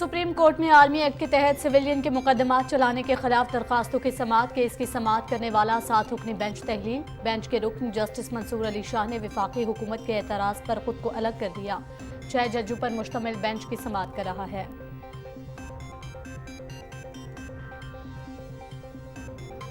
Supreme court میں army act کے تحت سویلین کے مقدمات چلانے کے خلاف درخواستوں کی سماعت کیس کی سماعت کرنے والا 7 رکنی بینچ تحلیل۔ بینچ کے رکن جسٹس منصور علی شاہ نے وفاقی حکومت کے اعتراض پر خود کو الگ کر دیا۔ 6 ججوں پر مشتمل بینچ کی سماعت کر رہا ہے۔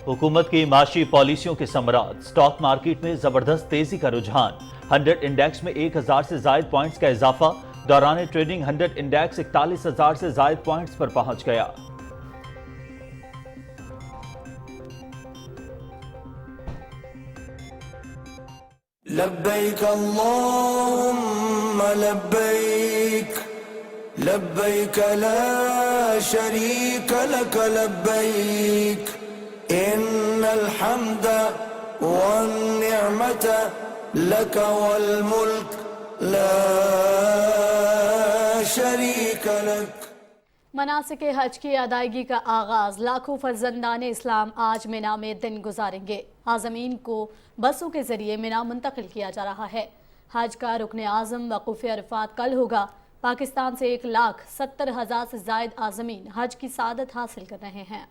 حکومت کی معاشی پالیسیوں کے ثمرات، سٹاک مارکیٹ میں زبردست تیزی کا رجحان، 100 انڈیکس میں 1000 سے زائد پوائنٹس کا اضافہ، دوران ٹریڈنگ 100 انڈیکس 41,000 سے زائد پوائنٹس پر پہنچ گیا۔ لبیک اللہم لبیک لبیک لا شریک لک لبیک ان الحمد والنعمت لک والملک لا شریک لک۔ مناسک حج کی ادائیگی کا آغاز، لاکھوں فرزندان اسلام آج مینا میں دن گزاریں گے۔ عازمین کو بسوں کے ذریعے مینا منتقل کیا جا رہا ہے۔ حج کا رکن اعظم وقوف عرفات کل ہوگا۔ پاکستان سے 1,70,000 سے زائد عازمین حج کی سعادت حاصل کر رہے ہیں۔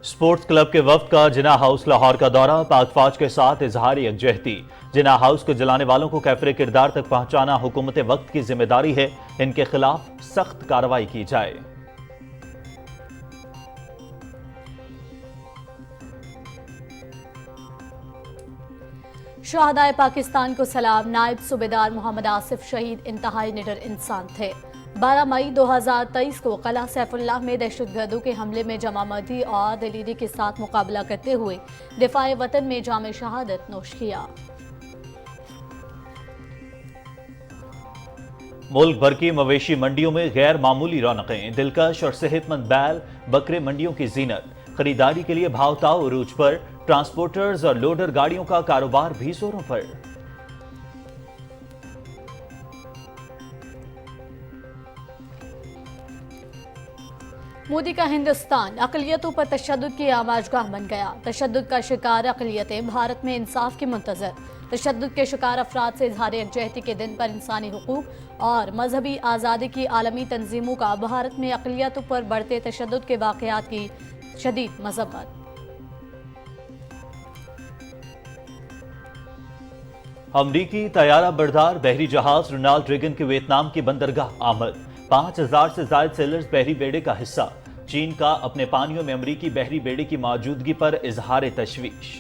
سپورٹس کلب کے وفد کا جناح ہاؤس لاہور کا دورہ، پاک فوج کے ساتھ اظہار یکجہتی۔ جناح ہاؤس کو جلانے والوں کو کیفر کردار تک پہنچانا حکومت وقت کی ذمہ داری ہے، ان کے خلاف سخت کارروائی کی جائے۔ شہدائے پاکستان کو سلام، نائب صوبیدار محمد آصف شہید انتہائی نڈر انسان تھے۔ 12 مئی 2023 کو قلعہ سیف اللہ میں دہشت گردوں کے حملے میں جمع مردی اور دلیری کے ساتھ مقابلہ کرتے ہوئے دفاع وطن میں جام شہادت نوش کیا۔ ملک بھر کی مویشی منڈیوں میں غیر معمولی رونقیں، دلکش اور صحت مند بیل بکرے منڈیوں کی زینت، خریداری کے لیے بھاؤ تاؤ عروج پر، ٹرانسپورٹرز اور لوڈر گاڑیوں کا کاروبار بھی زوروں پر۔ مودی کا ہندوستان اقلیتوں پر تشدد کی آماجگاہ بن گیا۔ تشدد کا شکار اقلیتیں بھارت میں انصاف کی منتظر۔ تشدد کے شکار افراد سے اظہار یکجہتی کے دن پر انسانی حقوق اور مذہبی آزادی کی عالمی تنظیموں کا بھارت میں اقلیتوں پر بڑھتے تشدد کے واقعات کی شدید مذمت۔ امریکی طیارہ بردار بحری جہاز رونالڈ ریگن کے ویتنام کی بندرگاہ آمد، 5,000 سے زائد سیلرز بحری بیڑے کا حصہ۔ چین کا اپنے پانیوں میں امریکی بحری بیڑے کی موجودگی پر اظہار تشویش۔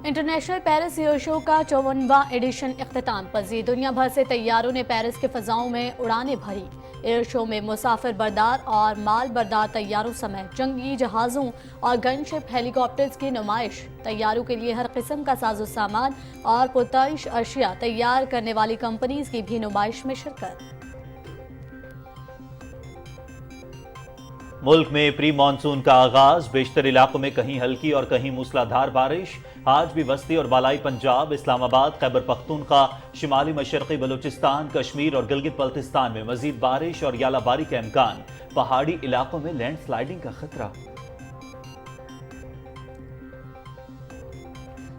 انٹرنیشنل پیرس ایئر شو کا 54واں ایڈیشن اختتام پذیر، دنیا بھر سے طیاروں نے پیرس کے فضاؤں میں اڑانیں بھری۔ ایئر شو میں مسافر بردار اور مال بردار طیاروں سمیت جنگی جہازوں اور گن شپ ہیلی کاپٹرز کی نمائش، طیاروں کے لیے ہر قسم کا ساز و سامان اور پرتعیش اشیاء تیار کرنے والی کمپنیز کی بھی نمائش میں شرکت۔ ملک میں پری مانسون کا آغاز، بیشتر علاقوں میں کہیں ہلکی اور کہیں موسلادھار بارش۔ آج بھی وسطی اور بالائی پنجاب، اسلام آباد، خیبر پختونخوا، شمالی مشرقی بلوچستان، کشمیر اور گلگت بلتستان میں مزید بارش اور یالہ باری کا امکان، پہاڑی علاقوں میں لینڈ سلائیڈنگ کا خطرہ۔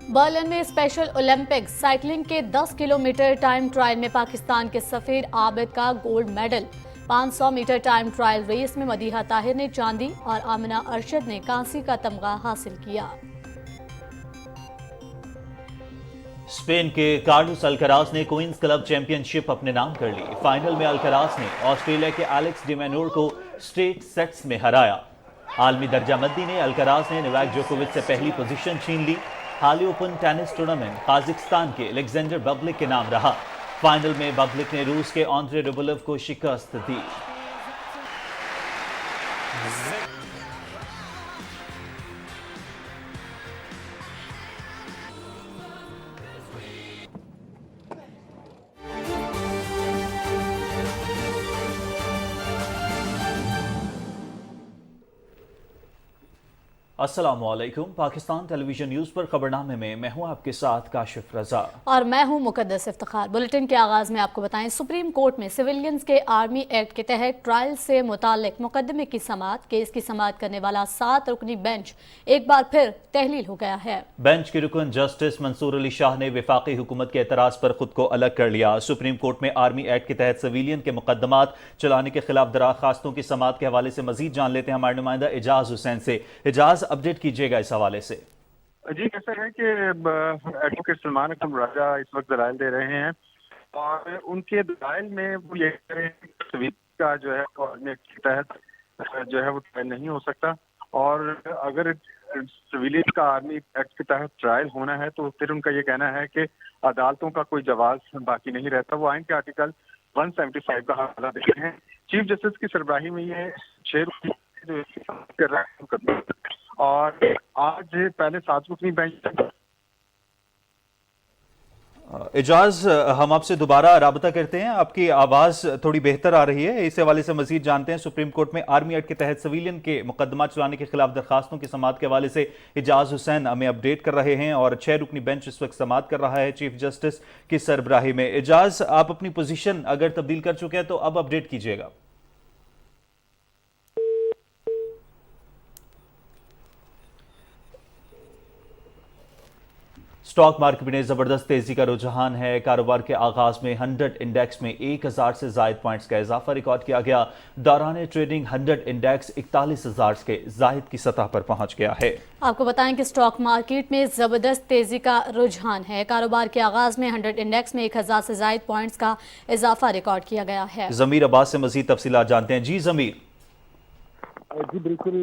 برلن میں اسپیشل اولمپکس سائیکلنگ کے 10 کلومیٹر ٹائم ٹرائل میں پاکستان کے سفیر عابد کا gold medal. 500 metre time trial race میں مدیحہ طاہر نے چاندی اور آمنہ ارشد نے کانسی کا تمغہ حاصل کیا۔ اسپین کے کارلوس الکراز نے کوئنز کلب چیمپئن شپ اپنے نام کر لی۔ فائنل میں الکراز نے آسٹریلیا کے ایلیکس ڈی مینور کو اسٹریٹ سیٹس میں ہرایا۔ عالمی درجہ مندی نے الکراز نے نوواک جوکووچ سے پہلی پوزیشن چھین لی۔ حالی اوپن ٹینس ٹورنامنٹ قازقستان کے الیگزینڈر ببلک کے نام رہا۔ فائنل میں ببلک نے روس کے آندرے روبلوف کو شکست دی۔ अस्सलाम वालेकुम। पाकिस्तान टेलीविजन न्यूज पर खबरनामे में मैं हूं आपके साथ काशिफ रजा और मैं हूं मुकद्दस इफ्तिखार। बुलेटिन के आगाज में आपको बताएं, सुप्रीम कोर्ट में सिविलियंस के आर्मी एक्ट के तहत ट्रायल से मुतालिक मुकदमे की समाअत, केस की समाअत करने वाला 7 रुकनी बेंच एक बार फिर तहलील हो गया है। बेंच के रुकन जस्टिस मंसूर अली शाह ने वफाकी हुकूमत के एतराज पर खुद को अलग कर लिया। सुप्रीम कोर्ट में आर्मी एक्ट के तहत सिविलियन के मुकदमात चलाने के खिलाफ दरखास्तों की समाअत के हवाले से मजीद जान लेते हैं हमारे नुमाइंदा एजाज हुसैन से। एजाज, अपडेट कीजिएगा इस हवाले से। जी, कैसा है कि एडवोकेट सलमान अकरम राजा इस वक्त दलाइल दे रहे हैं और उनके दलाइल में वो ये कह रहे हैं कि सिविल का जो है आर्मी एक्ट के तहत जो है वो ट्रायल नहीं हो सकता, और अगर सिविलियन का आर्मी एक्ट के तहत ट्रायल होना है तो फिर उनका ये कहना है कि अदालतों का कोई जवाब बाकी नहीं रहता। वो आइन के आर्टिकल 175 का हवाला देते हैं। चीफ जस्टिस की सरबराही में ये 6 जो कर रहा है, और आज पहले 7 रुकनी बेंच। एजाज, हम आपसे दोबारा राबता करते हैं, आपकी आवाज़ थोड़ी बेहतर आ रही है, इस हवाले से मजीद जानते हैं। सुप्रीम कोर्ट में आर्मी एक्ट के तहत सिविलियन के मुकदमा चलाने के खिलाफ दरखास्तों की समाअत के हवाले से एजाज हुसैन हमें अपडेट कर रहे हैं और 6 रुकनी बेंच इस वक्त समाअत कर रहा है चीफ जस्टिस की सरबराही में। एजाज, आप अपनी पोजीशन अगर तब्दील कर चुके हैं तो अब अपडेट कीजिएगा। स्टॉक मार्केट में जबरदस्त तेजी का रुझान है। कारोबार के आगाज में 100 इंडेक्स में 1000 से जायद पॉइंट्स का इजाफा रिकॉर्ड किया गया। दौरान ट्रेडिंग 100 इंडेक्स 41,000 के जायद की सतह पर पहुंच गया है। आपको बताएं कि स्टॉक मार्केट में जबरदस्त तेजी का रुझान है। कारोबार के आगाज में 100 इंडेक्स में 1000 से जायद पॉइंट्स का इजाफा रिकॉर्ड किया गया है। जमीर अब्बास से मजीद तफसीलात जानते हैं। जी जमीर। जी बिल्कुल,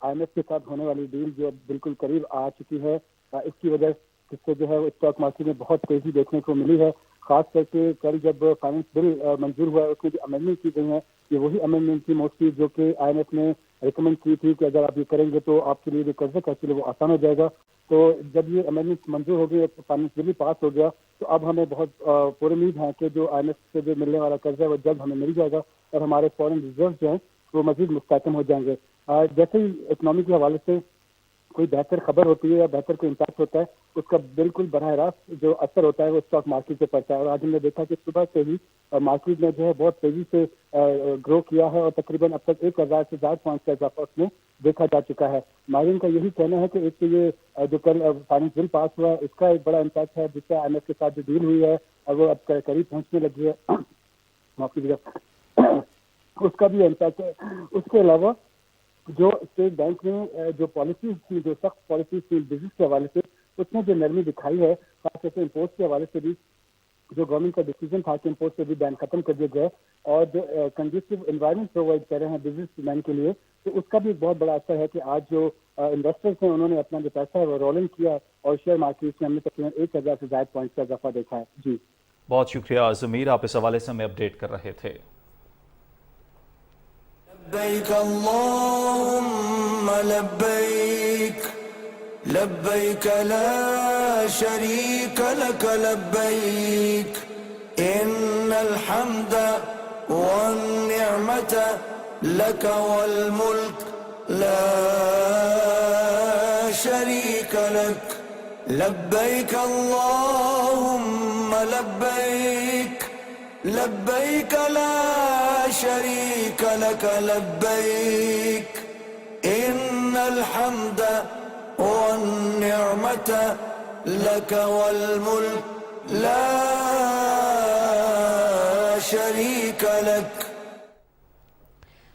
IMF के साथ होने वाली डील जो बिल्कुल करीब आ चुकी है, इसकी वजह से जो है स्टॉक मार्केट में बहुत तेजी देखने को मिली है। खास करके कल जब फाइनेंस बिल मंजूर हुआ है उसमें जो अमेंडमेंट की गई है ये वही अमेंडमेंट थी मोस्टली जो कि IMF ने रिकमेंड की थी कि अगर आप ये करेंगे तो आपके लिए जो कर्जा का वो आसान हो जाएगा। तो जब ये अमेंडमेंट मंजूर हो गई, फाइनेंस बिल भी पास हो गया, तो अब हमें बहुत पूरी उम्मीद है कि जो IMF से जो मिलने वाला कर्जा है वो जल्द हमें मिल जाएगा और हमारे फॉरेन रिजर्व जो हैं वो मजीद मुस्तहकम हो जाएंगे। जैसे ही इकनॉमी के हवाले से कोई बेहतर खबर होती है या बेहतर कोई इम्पैक्ट होता है, उसका बिल्कुल बराह रास्त जो असर होता है वो स्टॉक मार्केट पे पड़ता है। और आज हमने देखा कि सुबह से ही मार्केट ने जो है बहुत तेजी से ग्रो किया है और तकरीबन अब तक 1000 से ज्यादा पॉइंट्स का इजाफा उसमें देखा जा चुका है। माहिरीन का यही कहना है कि एक तो ये जो कल फाइनेंस बिल पास हुआ इसका एक बड़ा इम्पैक्ट है, जिससे IMF के साथ जो डील हुई है और वो अब करीब पहुंचने लगी है, उसका भी इम्पैक्ट है। उसके अलावा जो स्टेट बैंक ने जो पॉलिसीज थी, जो सख्त पॉलिसीज थी बिजनेस के हवाले से, उसने जो नरमी दिखाई है, खासतौर से इम्पोर्ट के हवाले से भी जो गवर्नमेंट का डिसीजन था कि इम्पोर्ट से भी बैन खत्म कर दिया गया और जो कंड्यूसिव एनवायरनमेंट प्रोवाइड कर रहे हैं बिजनेस मैन के लिए, तो उसका भी एक बहुत बड़ा असर है कि आज जो इन्वेस्टर्स हैं उन्होंने अपना जो पैसा है वो रोलिंग किया और शेयर मार्केट में हमने तकरीबन 1000 से ज्यादा पॉइंट्स का इजाफा देखा है। जी बहुत शुक्रिया जमीर, आप इस हवाले से हमें अपडेट कर रहे थे। لبيك اللهم لبيك لبيك لا شريك لك لبيك إن الحمد والنعمة لك والملك لا شريك لك لبيك اللهم لبيك لبيك لا شريك لك لبيك إن الحمد والنعمة لك والملك لا شريك لك।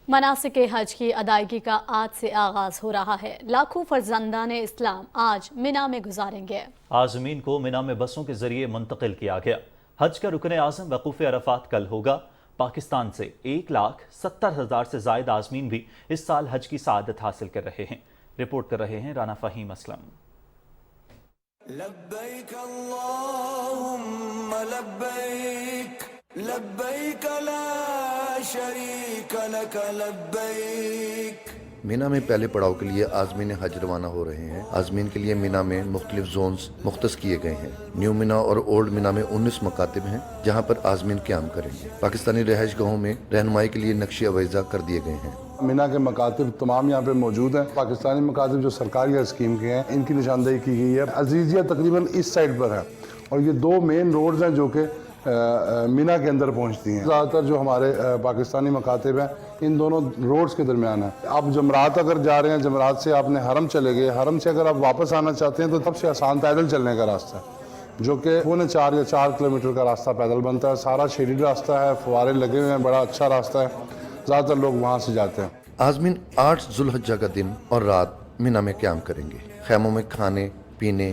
मनासिक हज की अदायगी का आज से आगाज हो रहा है। लाखों फर्जंदान इस्लाम आज मिना में गुजारेंगे। आज़मीन को मिना में बसों के जरिए मुंतकिल किया गया। हज का रुकन आज़म वकूफ़ अरफात कल होगा। पाकिस्तान से 1,70,000 से जायद आज़मीन भी इस साल हज की सआदत हासिल कर रहे हैं। रिपोर्ट कर रहे हैं राना फ़हीम असलम। लब्बैक अल्लाहुम्म लब्बैक लब्बैक ला शरीक लक लब्बैक। मीना में पहले पड़ाव के लिए आज़मीन हज रवाना हो रहे हैं। आज़मीन के लिए मीना में मुख्तलिफ जोन्स मुख्तस किए गए हैं। न्यू मीना और ओल्ड मीना में 19 मकातिब हैं जहां पर आज़मीन क़याम करेंगे। पाकिस्तानी रहायश गाहों में रहनुमाई के लिए नक्शे अवैज़ा कर दिए गए हैं। मीना के मकातिब तमाम यहाँ पे मौजूद हैं। पाकिस्तानी मकातिब जो सरकारी स्कीम के हैं इनकी निशानदेही की गई है। अजीजिया तकरीबन इस साइड पर है और ये दो मेन रोड्स हैं जो कि मीना के अंदर पहुँचती हैं। ज़्यादातर जो हमारे पाकिस्तानी मकातिब हैं इन दोनों रोड्स के दरमियान है। आप जमरात अगर जा रहे हैं, जमरात से आपने हरम चले गए, हरम से अगर आप वापस आना चाहते हैं तो सबसे आसान पैदल चलने का रास्ता है जो कि 4 या 4 किलोमीटर का रास्ता पैदल बनता है। सारा शेडेड रास्ता है, फुवारे लगे हुए हैं, बड़ा अच्छा रास्ता है, ज़्यादातर लोग वहाँ से जाते हैं। आज़मीन 8 जुल्हज्जा का दिन और रात मीना में क़याम करेंगे। खैमों में खाने पीने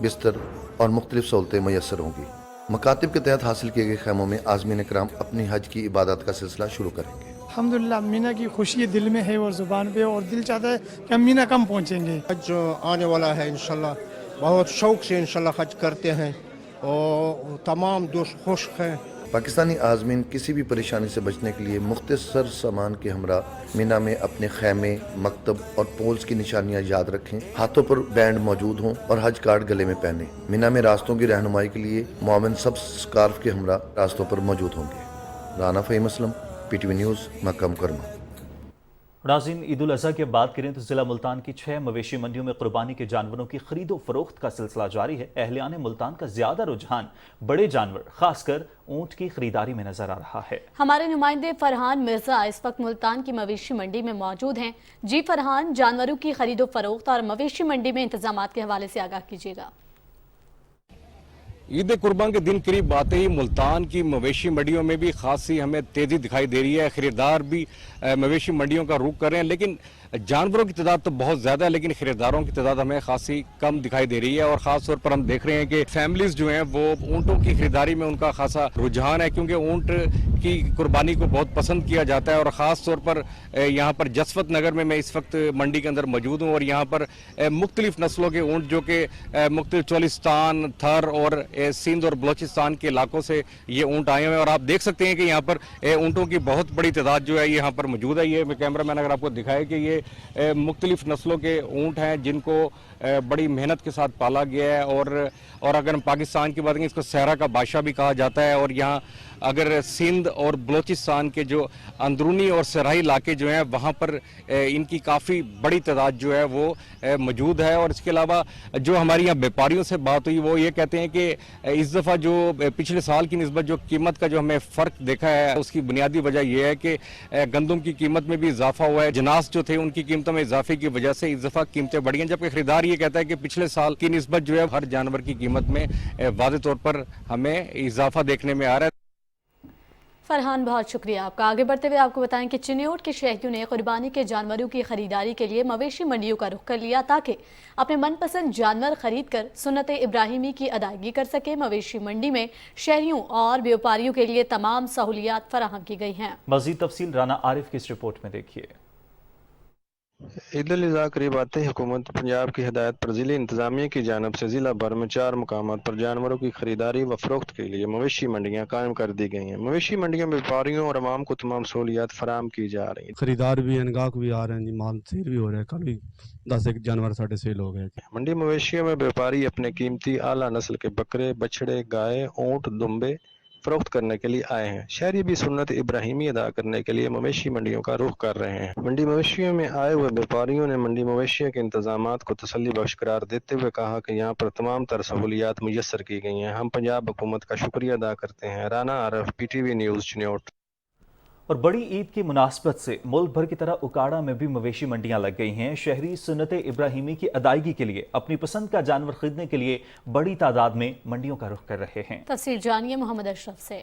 बिस्तर और मुख्तलिफ सहूलतें मैसर होंगी। मकातिब के तहत हासिल किए गए खैमों में आज़मीन इकराम अपनी हज की इबादत का सिलसिला शुरू करेंगे। अल्हम्दुलिल्लाह मीना की खुशी दिल में है और ज़ुबान पे, और दिल चाहता है कि हम मीना कम पहुँचेंगे। हज आने वाला है इंशाल्लाह, बहुत शौक़ से इंशाल्लाह हज करते हैं और तमाम दोस्त खुश हैं। पाकिस्तानी आज़मीन किसी भी परेशानी से बचने के लिए मुख्तसर सामान के हमरा मीना में अपने खैमे, मकतब और पोल्स की निशानियां याद रखें। हाथों पर बैंड मौजूद हों और हज कार्ड गले में पहने। मीना में रास्तों की रहनुमाई के लिए मोमिन सब स्कार्फ के हमरा रास्तों पर मौजूद होंगे। राना फ़हीम असलम, PTV न्यूज़, मक्का मुकरमा। नाज़रीन, ईद उल अज़हा की बात करें तो ज़िला मुल्तान की 6 मवेशी मंडियों में कुर्बानी के जानवरों की खरीदो फरोख्त का सिलसिला जारी है। अहलियान मुल्तान का ज्यादा रुझान बड़े जानवर खासकर ऊंट की खरीदारी में नजर आ रहा है। हमारे नुमाइंदे फरहान मिर्जा इस वक्त मुल्तान की मवेशी मंडी में मौजूद हैं। जी फरहान, जानवरों की खरीदो फरोख्त और मवेशी मंडी में इंतजामात के हवाले से आगाह कीजिएगा। ईद कुर्बान के दिन करीब आते ही मुल्तान की मवेशी मंडियों में भी खासी हमें तेजी दिखाई दे रही है। खरीदार भी मवेशी मंडियों का रुख कर रहे हैं, लेकिन जानवरों की तादाद तो बहुत ज़्यादा है, लेकिन खरीदारों की तादाद हमें खासी कम दिखाई दे रही है। और ख़ास तौर पर हम देख रहे हैं कि फैमिलीज जो हैं वो ऊँटों की खरीदारी में उनका खासा रुझान है, क्योंकि ऊँट की कुर्बानी को बहुत पसंद किया जाता है। और ख़ास तौर पर यहाँ पर जसवत नगर में मैं इस वक्त मंडी के अंदर मौजूद हूँ और यहाँ पर मुख्तलिफ नस्लों के ऊँट जो कि मुख्तलिफ चोलिस्तान, थर और सिंध और बलोचिस्तान के इलाकों से ये ऊँट आए हुए हैं। और आप देख सकते हैं कि यहाँ पर ऊँटों की बहुत बड़ी तादाद जो है यहाँ पर मौजूद है। ये कैमरा मैन अगर आपको दिखाए कि ये मुख्तलिफ नस्लों के ऊँट हैं जिनको बड़ी मेहनत के साथ पाला गया है। और अगर हम पाकिस्तान की बात करें, इसको सहरा का बादशाह भी कहा जाता है। और यहाँ अगर सिंध और बलोचिस्तान के जो अंदरूनी और सराही इलाके जो हैं वहाँ पर इनकी काफ़ी बड़ी तादाद जो है वो मौजूद है। और इसके अलावा जो हमारी यहाँ व्यापारियों से बात हुई वो ये कहते हैं कि इस दफ़ा जो पिछले साल की निस्बत जो कीमत का जो हमें फ़र्क देखा है उसकी बुनियादी वजह यह है कि गंदम की कीमत में भी इजाफा हुआ है। जनास जो थे उनकी कीमतों में इजाफे की वजह से इस दफ़ा कीमतें बढ़ी हैं, जबकि खरीदार ये कहता है कि पिछले साल की निस्बत जो है हर जानवर की कीमत में वाज़ेह तौर पर हमें इजाफा देखने में आ रहा है। फरहान, बहुत शुक्रिया आपका। आगे बढ़ते हुए आपको बताएं कि चिन्योट के शहरियों ने कुर्बानी के जानवरों की खरीदारी के लिए मवेशी मंडियों का रुख कर लिया ताकि अपने मनपसंद जानवर खरीद कर सुन्नत इब्राहिमी की अदायगी कर सके। मवेशी मंडी में शहरियों और व्यापारियों के लिए तमाम सहूलियात फराहम की गई हैं। मज़ीद तफसील राना आरिफ की इस रिपोर्ट में देखिए। ईद उल अज़हा करीब आते ही हुकूमत पंजाब की हिदायत पर ज़िले इंतज़ामिया की जानब से ज़िला भर में 4 मुकामात पर जानवरों की खरीदारी व फरोख्त के लिए मवेशी मंडियाँ कायम कर दी गई हैं। मवेशी मंडियों में व्यापारियों और आवाम को तमाम सहूलियात फराहम की जा रही हैं। खरीदार भी हैं, गाहक भी आ रहे हैं जी, माल सेल भी हो रहा है। कल भी 10 एक जानवर साढ़े सेल हो गए। मंडी मवेशियों में व्यापारी अपने कीमती आला नस्ल के बकरे, बछड़े, गाय, ऊँट, दुम्बे फरोख्त करने के लिए आए हैं। शहरी भी सुन्नत इब्राहिमी अदा करने के लिए मवेशी मंडियों का रुख कर रहे हैं। मंडी मवेशियों में आए हुए व्यापारियों ने मंडी मवेशियों के इंतजामात को तसल्ली बख्श करार देते हुए कहा कि यहाँ पर तमाम तर सहूलियात मुयस्सर की गई हैं। हम पंजाब हुकूमत का शुक्रिया अदा करते हैं। Rana Arif, PTV news, Chiniot. और बड़ी ईद की मुनासबत से मुल्क भर की तरह उकाड़ा में भी मवेशी मंडियां लग गई हैं। शहरी सुन्नत इब्राहिमी की अदायगी के लिए अपनी पसंद का जानवर खरीदने के लिए बड़ी तादाद में मंडियों का रुख कर रहे हैं। तफसील जानिए मोहम्मद अशरफ से।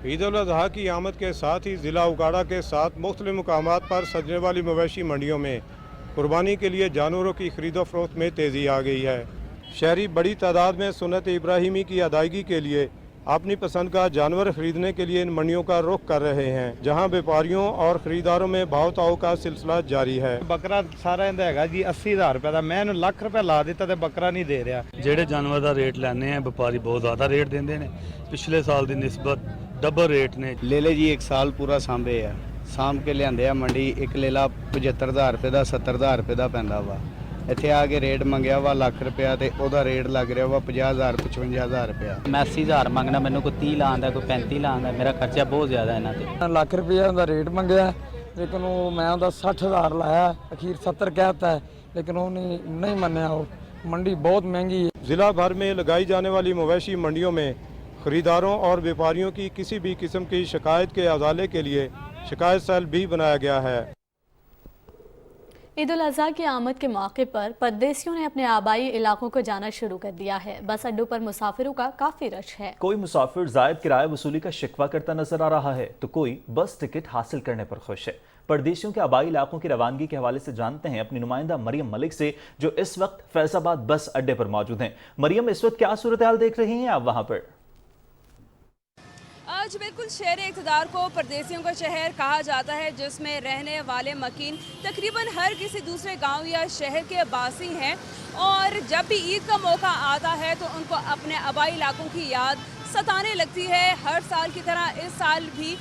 ईद उल अज़हा की आमद के साथ ही ज़िला उकाड़ा के साथ मुख्तलिफ मुकामात पर सजने वाली मवेशी मंडियों में कुर्बानी के लिए जानवरों की खरीदो फरोख्त में तेज़ी आ गई है। शहरी बड़ी तादाद में सुन्नत इब्राहिमी की अदायगी के लिए अपनी पसंद का जानवर खरीदने के लिए इन मंडियों का रुख कर रहे हैं, जहां व्यापारियों और खरीदारों में भाव ताव का सिलसिला जारी है। बकरा सारा इंदा है जी 80,000 रुपए का, मैं इन्हू लाख रुपए ला दिता ते बकरा नहीं दे रहा। जेड़े जानवर का रेट लैने हैं व्यापारी बहुत ज़्यादा रेट देंगे ने, पिछले साल की निस्बत डबल रेट ने। ले ले जी, एक साल पूरा सांभे है, सांभ के लियांदे आ मंडी। एक लेला 75,000 रुपए का 70,000 रुपए का पैंदा वा। ਇੱਥੇ ਆ ਕੇ ਰੇਟ ਮੰਗਿਆ ਵਾ ਲੱਖ ਰੁਪਇਆ ਤੇ ਉਹਦਾ ਰੇਟ ਲੱਗ ਰਿਹਾ ਵਾ 50,000 55,000 ਰੁਪਇਆ। ਮੈਂ 80,000 ਮੰਗਣਾ, ਮੈਨੂੰ ਕੋਈ 30 ਲਾਉਂਦਾ, ਕੋਈ 35 ਲਾਉਂਦਾ, ਮੇਰਾ ਖਰਚਾ ਬਹੁਤ ਜ਼ਿਆਦਾ ਇਹਨਾਂ ਤੇ। ਲੱਖ ਰੁਪਇਆ ਦਾ ਰੇਟ ਮੰਗਿਆ लेकिन वो मैं उहदा 60,000 लाया, अखीर 70 कहता है, लेकिन वो नहीं मन्या। वो मंडी बहुत महंगी है। ज़िला भर में लगाई जाने वाली मवेशी मंडियों में खरीदारों और व्यापारियों की किसी भी किस्म की शिकायत के अजाले के लिए शिकायत सेल भी बनाया गया है। ईद उल अज़हा की आमद के मौके पर परदेसियों ने अपने आबाई इलाकों को जाना शुरू कर दिया है। बस अड्डों पर मुसाफिरों का काफी रश है। कोई मुसाफिर जायद किराया वसूली का शिकवा करता नजर आ रहा है तो कोई बस टिकट हासिल करने पर खुश है। परदेसियों के आबाई इलाकों की रवानगी के हवाले से जानते हैं अपनी नुमाइंदा मरियम मलिक से, जो इस वक्त फैजाबाद बस अड्डे पर मौजूद हैं। मरियम, इस वक्त क्या सूरत हाल देख रही हैं आप वहां पर? आज बिल्कुल शहर इक़्तिदार को परदेसियों का शहर कहा जाता है, जिसमें रहने वाले मकीन तकरीबन हर किसी दूसरे गांव या शहर के बासी हैं और जब भी ईद का मौका आता है तो उनको अपने आबाई इलाकों की याद सताने लगती है। हर साल की तरह इस साल भी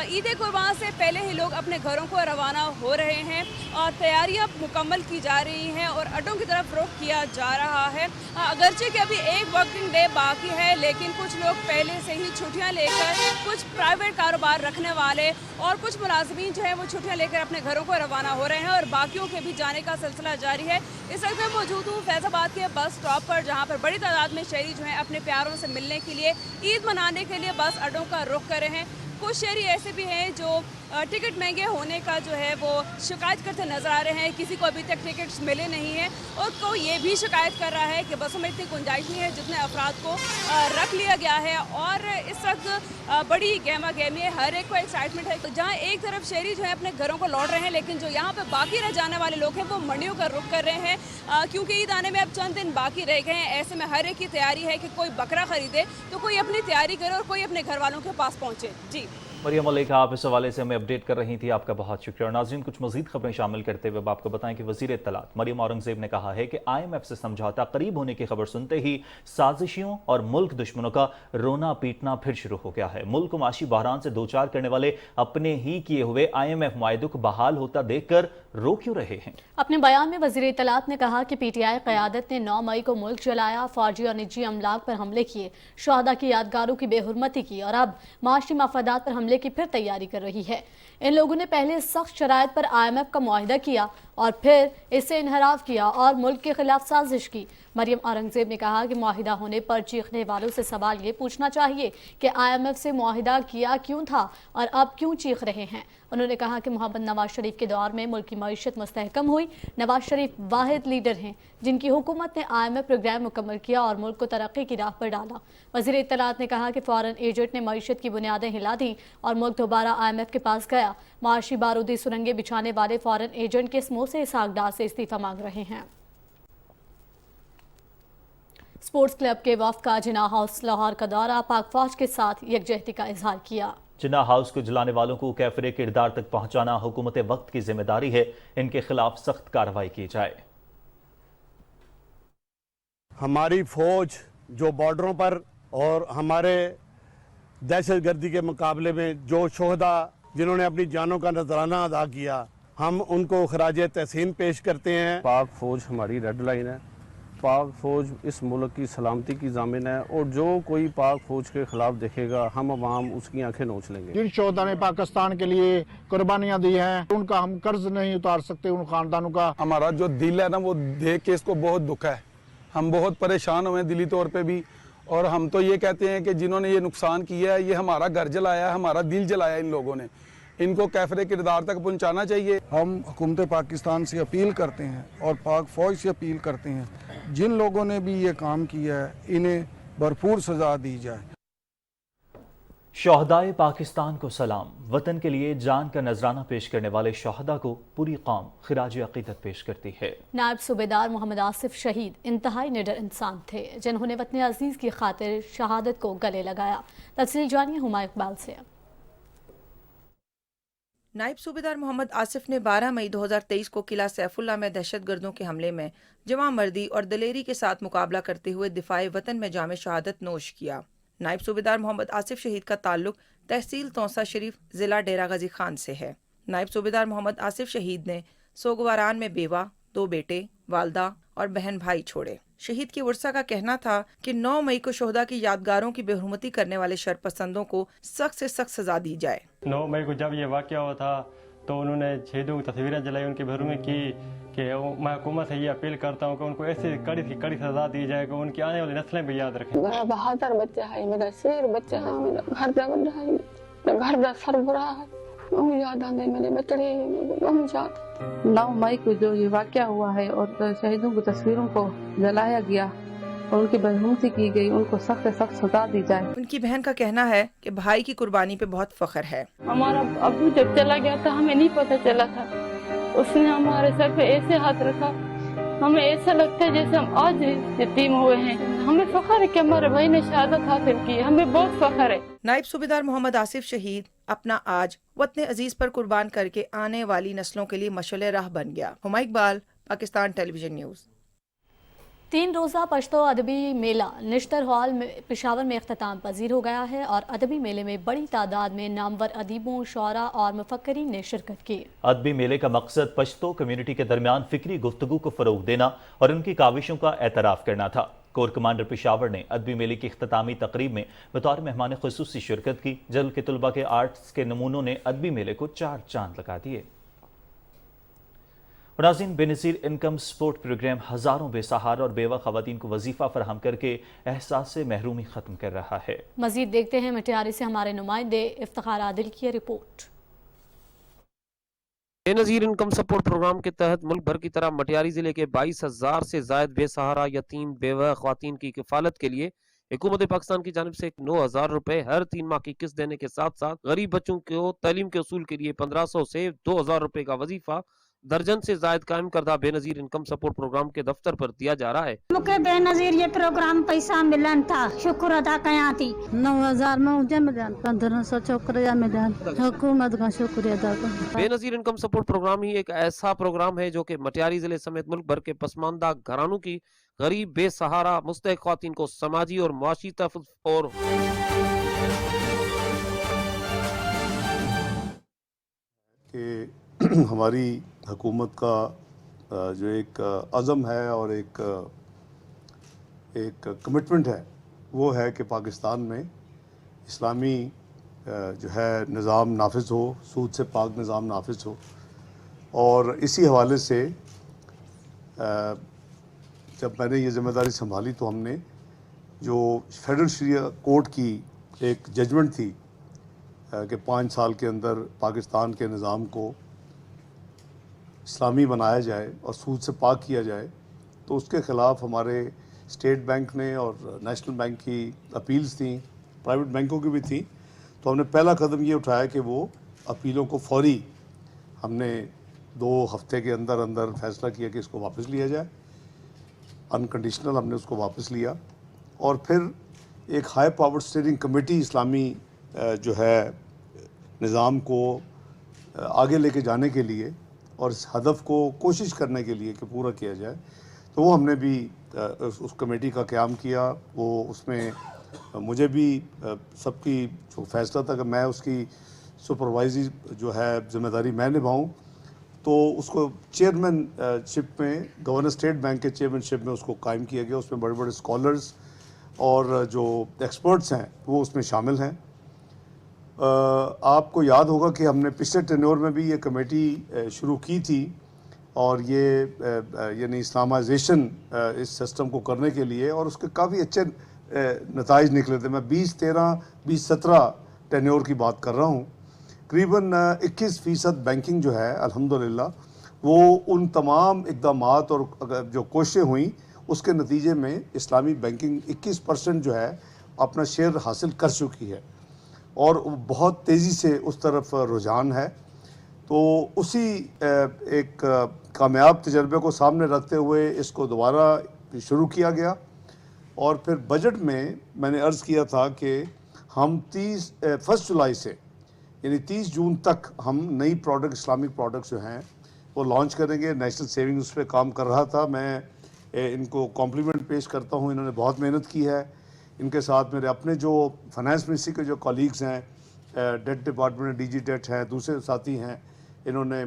ईद कुर्बान से पहले ही लोग अपने घरों को रवाना हो रहे हैं और तैयारियां मुकम्मल की जा रही हैं और अड्डों की तरफ रुख किया जा रहा है। अगरचे कि अभी एक वर्किंग डे बाकी है, लेकिन कुछ लोग पहले से ही छुट्टियां लेकर, कुछ प्राइवेट कारोबार रखने वाले और कुछ मुलाजिमीन जो है वो छुट्टियां लेकर अपने घरों को रवाना हो रहे हैं और बाकियों के भी जाने का सिलसिला जारी है। इस वक्त मैं मौजूद हूँ फैजाबाद के बस स्टॉप पर, जहाँ पर बड़ी तादाद में शहरी जो है अपने प्यारों से मिलने के लिए, ईद मनाने के लिए बस अड्डों का रुख कर रहे हैं। कुछ शहरी ऐसे भी हैं जो टिकट महंगे होने का जो है वो शिकायत करते नज़र आ रहे हैं। किसी को अभी तक टिकट्स मिले नहीं हैं और कोई ये भी शिकायत कर रहा है कि बसों में इतनी गुंजाइश नहीं है जितने अफराद को रख लिया गया है। और इस वक्त बड़ी गहमा गहमी है, हर एक को एक्साइटमेंट है। तो जहाँ एक तरफ शहरी जो है अपने घरों को लौट रहे हैं, लेकिन जो यहाँ पर बाकी रह जाने वाले लोग हैं वो मंडियों का रुख कर रहे हैं क्योंकि ईद आने में अब चंद दिन बाकी रह गए हैं। ऐसे में हर एक की तैयारी है कि कोई बकरा खरीदे तो कोई अपनी तैयारी करे और कोई अपने घर वालों के पास पहुँचे। जी मरियम मलिक, आप इस हवाले से हमें अपडेट कर रही थी, आपका बहुत शुक्रिया। और नाज़रीन, कुछ मजीद खबरें शामिल करते हुए आपको बताएं कि वज़ीर इत्तलात मरियम औरंगज़ेब ने कहा है कि IMF से समझौता करीब होने की खबर सुनते ही साजिशियों और मुल्क दुश्मनों का रोना पीटना फिर शुरू हो गया है। मुल्क को माशी बहरान से दो चार करने वाले अपने ही किए हुए IMF मुआहदे को बहाल होता देखकर रो क्यों रहे हैं? अपने बयान में वज़ीर इत्तलात ने कहा कि PTI क़यादत ने 9 मई को मुल्क जलाया, फौजी और निजी अमलाक पर हमले किए, शहदा की यादगारों की बेहुरमती की और अब माशी मफादात पर हमले की फिर तैयारी कर रही है। इन लोगों ने पहले सख्त शराइत पर IMF का मुआहिदा किया और फिर इससे इनहराफ किया और मुल्क के खिलाफ साजिश की। मरियम औरंगज़ेब ने कहा कि मुआहिदा होने पर चीखने वालों से सवाल ये पूछना चाहिए कि IMF से मुआहिदा किया क्यों था और अब क्यों चीख रहे हैं। उन्होंने कहा कि मोहम्मद नवाज शरीफ के दौर में मुल्क की मईशत मुस्तहकम हुई। नवाज शरीफ वाहिद लीडर हैं जिनकी हुकूमत ने IMF प्रोग्राम मुकम्मल किया और मुल्क को तरक्की की राह पर डाला। वज़ीर इत्तलात ने कहा कि फॉरेन एजेंट ने मईशत की बुनियादें हिला दी और मुल्क दोबारा IMF के पास गया। माशी बारूदी सुरंगें बिछाने वाले फॉरेन एजेंट के समोसे इसहाक से इस्तीफा मांग रहे हैं। स्पोर्ट्स क्लब के वफ्द का जिन्ना हाउस लाहौर का दौरा, पाक फौज के साथ यकजहती का इजहार किया। जिन्ना हाउस को जलाने वालों को कैफरे किरदार तक पहुंचाना हुकूमत वक्त की जिम्मेदारी है, इनके खिलाफ सख्त कार्रवाई की जाए। हमारी फौज जो बॉर्डरों पर और हमारे दहशतगर्दी के मुकाबले में जो शोहदा जिन्होंने अपनी जानों का नजराना अदा किया, हम उनको खराज तहसीन पेश करते हैं। पाक फौज हमारी रेड लाइन है, पाक फौज इस मुल्क की सलामती की जामिन है और जो कोई पाक फौज के खिलाफ देखेगा हम अवाम उसकी आंखें नोच लेंगे। जिन शोहदा ने पाकिस्तान के लिए कुर्बानियां दी हैं उनका हम कर्ज नहीं उतार सकते, उन खानदानों का। हमारा जो दिल है ना वो देख के इसको बहुत दुख है, हम बहुत परेशान हुए दिली तौर पे भी, और हम तो ये कहते हैं कि जिन्होंने ये नुकसान किया है, ये हमारा घर जलाया है, हमारा दिल जलाया इन लोगों ने, इनको कैफरे किरदार तक पहुंचाना चाहिए। हम हुकूमत पाकिस्तान से अपील करते हैं और पाक फौज से अपील करते हैं, जिन लोगों ने भी ये काम किया है इन्हें भरपूर सजा दी जाए। शोहदाए पाकिस्तान को सलाम। वतन के लिए जान का नजराना पेश करने वाले शोहदा को पूरी कौम खिराज अकीदत पेश करती है। नायब सूबेदार मोहम्मद आसिफ शहीद इंतहाई निडर इंसान थे जिन्होंने वतन अजीज की खातिर शहादत को गले लगाया। तफसील जानिए हुमायूं इकबाल से। नायब सूबेदार मोहम्मद आसिफ ने 12 मई 2023 को किला सैफुल्ला में दहशतगर्दों के हमले में जवां मर्दी और दलेरी के साथ मुकाबला करते हुए दिफाए वतन में जामे शहादत नोश किया। नायब सूबेदार मोहम्मद आसिफ शहीद का ताल्लुक तहसील तौसा शरीफ जिला डेरा गाजी खान से है। नायब सूबेदार मोहम्मद आसिफ शहीद ने सोगवारान में बेवा, 2 बेटे, वालदा और बहन भाई छोड़े। शहीद की वर्सा का कहना था कि 9 मई को शोहदा की यादगारों की बेहुरमती करने वाले शरपसंदों को सख्त से सख्त सजा दी जाए। 9 मई को जब ये वाक़या हुआ था तो उन्होंने शहीदों की तस्वीरें जलाई, उनके घरों में की कि मैं हुकूमत से ये अपील करता हूँ कि उनको ऐसी कड़ी से कड़ी सजा दी जाए कि उनकी आने वाली नस्लें भी याद रखें। मेरा बहादुर बच्चा है, मेरा शेर बच्चा है, मेरा घर का बड़ा है, मेरा घर का सरबराह है। बहुत याद आते मेरे बच्चे, बहुत याद। 9 मई को जो ये वाक़या हुआ है और शहीदों की तस्वीरों को जलाया गया और उनकी बदहूसी की गई, उनको सख्त से सख्त सजा दी जाए। उनकी बहन का कहना है कि भाई की कुर्बानी पे बहुत फख्र है। हमारा अब्बू जब चला गया था हमें नहीं पता चला था, उसने हमारे सर पे ऐसे हाथ रखा, हमें ऐसा लगता है जैसे हम आज यतीम हुए हैं। हमें फख्र है कि हमारे भाई ने शहादत हासिल की, हमें बहुत फख्र है। नायब सूबेदार मोहम्मद आसिफ शहीद अपना आज वतन अजीज पर कुर्बान करके आने वाली नस्लों के लिए मशाल राह बन गया। Huma Iqbal, Pakistan television news. 3 रोज़ा पश्तो अदबी मेला निश्तर हॉल में पेशावर में इख्तिताम पजीर हो गया है और अदबी मेले में बड़ी तादाद में नामवर अदीबों, शौरा और मुफक्करीन ने शिरकत की। अदबी मेले का मकसद पश्तो कम्युनिटी के दरमियान फिक्री गुफ्तगू को फ़रोग देना और उनकी काविशों का एतराफ़ करना था। कोर कमांडर पेशावर ने अदबी मेले की इख्तितामी तकरीब में बतौर मेहमान खुसूसी शिरकत की। जल के तलबा के आर्ट्स के नमूनों ने अदबी मेले को 4 चांद लगा दिए। नाज़रीन, बेनज़ीर इनकम सपोर्ट प्रोग्राम हज़ारों बेसहारा और बेवा ख़वातीन को वजीफ़ा फराहम करके एहसास से महरूमी ख़त्म कर रहा है। मज़ीद देखते हैं मटियारी से हमारे नुमाइंदे इफ्तिखार आदिल की report. Benazir income support programme के तहत मुल्क भर की तरह मटियारी जिले के 22,000 से ज़ायद बेसहारा, यतीम, बेवा ख़वातीन की किफ़ालत के लिए हुकूमत पाकिस्तान की जानिब से 9,000 रुपए हर 3 माह की किस्त देने के साथ साथ गरीब बच्चों को तालीम के उसूल के लिए 1500 से 2,000 रुपए का वजीफा दर्जन से जायद कायम करदा बेनज़ीर इनकम सपोर्ट प्रोग्राम के दफ्तर पर दिया जा रहा है। मुझे बेनज़ीर ये प्रोग्राम पैसा मिलन था, शुक्र अदा कया थी। 9,000 मुझे मिलन, 1,500 शुक्रिया मिलन, हुकूमत का शुक्रिया अदा कर। बेनज़ीर इनकम सपोर्ट प्रोग्राम ही एक ऐसा प्रोग्राम है जो कि मटियारी जिले समेत मुल्क भर के पसमानदा घरानों की गरीब, बेसहारा, मुस्तहिक़ ख़वातीन को समाजी और मुआशी तहफ़्फ़ुज़ और हमारी हुकूमत का जो एक अज़म है और एक कमिटमेंट है, वो है कि पाकिस्तान में इस्लामी जो है निज़ाम नाफिज हो, सूद से पाक निज़ाम नाफिज हो। और इसी हवाले से जब मैंने ये ज़िम्मेदारी संभाली तो हमने जो फेडरल शरिया कोर्ट की एक जजमेंट थी कि 5 साल के अंदर पाकिस्तान के निज़ाम को इस्लामी बनाया जाए और सूद से पाक किया जाए, तो उसके ख़िलाफ़ हमारे स्टेट बैंक ने और नेशनल बैंक की अपील्स थी, प्राइवेट बैंकों की भी थी। तो हमने पहला कदम ये उठाया कि वो अपीलों को फौरी हमने 2 हफ्ते के अंदर अंदर फैसला किया कि इसको वापस लिया जाए। अनकंडीशनल हमने उसको वापस लिया और फिर एक हाई पावर स्टीयरिंग कमेटी इस्लामी जो है निज़ाम को आगे लेके जाने के लिए और इस हदफ को कोशिश करने के लिए कि पूरा किया जाए, तो वो हमने भी उस कमेटी का क़याम किया। वो उसमें मुझे भी सबकी जो फैसला था कि मैं उसकी सुपरवाइजी जो है ज़िम्मेदारी मैं निभाऊँ, तो उसको चेयरमैनशिप में गवर्नर स्टेट बैंक के चेयरमैनशिप में उसको कायम किया गया। उसमें बड़े बड़े स्कॉलर्स और जो एक्सपर्ट्स हैं वो उसमें शामिल हैं। आपको याद होगा कि हमने पिछले टेन्योर में भी ये कमेटी शुरू की थी और ये यानी इस्लामाइजेशन इस सिस्टम को करने के लिए, और उसके काफ़ी अच्छे नताइज निकले थे। मैं 2017 टेन्योर की बात कर रहा हूँ। करीबन 21% बैंकिंग जो है अल्हम्दुलिल्लाह वो उन तमाम इक़दामात और जो कोशिशें हुई उसके नतीजे में इस्लामी बैंकिंग 21% जो है अपना शेयर हासिल कर चुकी है और बहुत तेज़ी से उस तरफ रुझान है। तो उसी एक कामयाब तजर्बे को सामने रखते हुए इसको दोबारा शुरू किया गया और फिर बजट में मैंने अर्ज़ किया था कि हम 1 जुलाई से यानी 30 जून तक हम नई प्रोडक्ट, इस्लामिक प्रोडक्ट्स जो हैं वो लॉन्च करेंगे। नेशनल सेविंग उस पर काम कर रहा था। मैं इनको कॉम्प्लीमेंट पेश करता हूँ, इन्होंने बहुत मेहनत की है। इनके साथ मेरे अपने जो फाइनेंस मिनिस्ट्री के जो कॉलीग्स हैं, डेट डिपार्टमेंट में डीजी डेट हैं, दूसरे साथी हैं, इन्होंने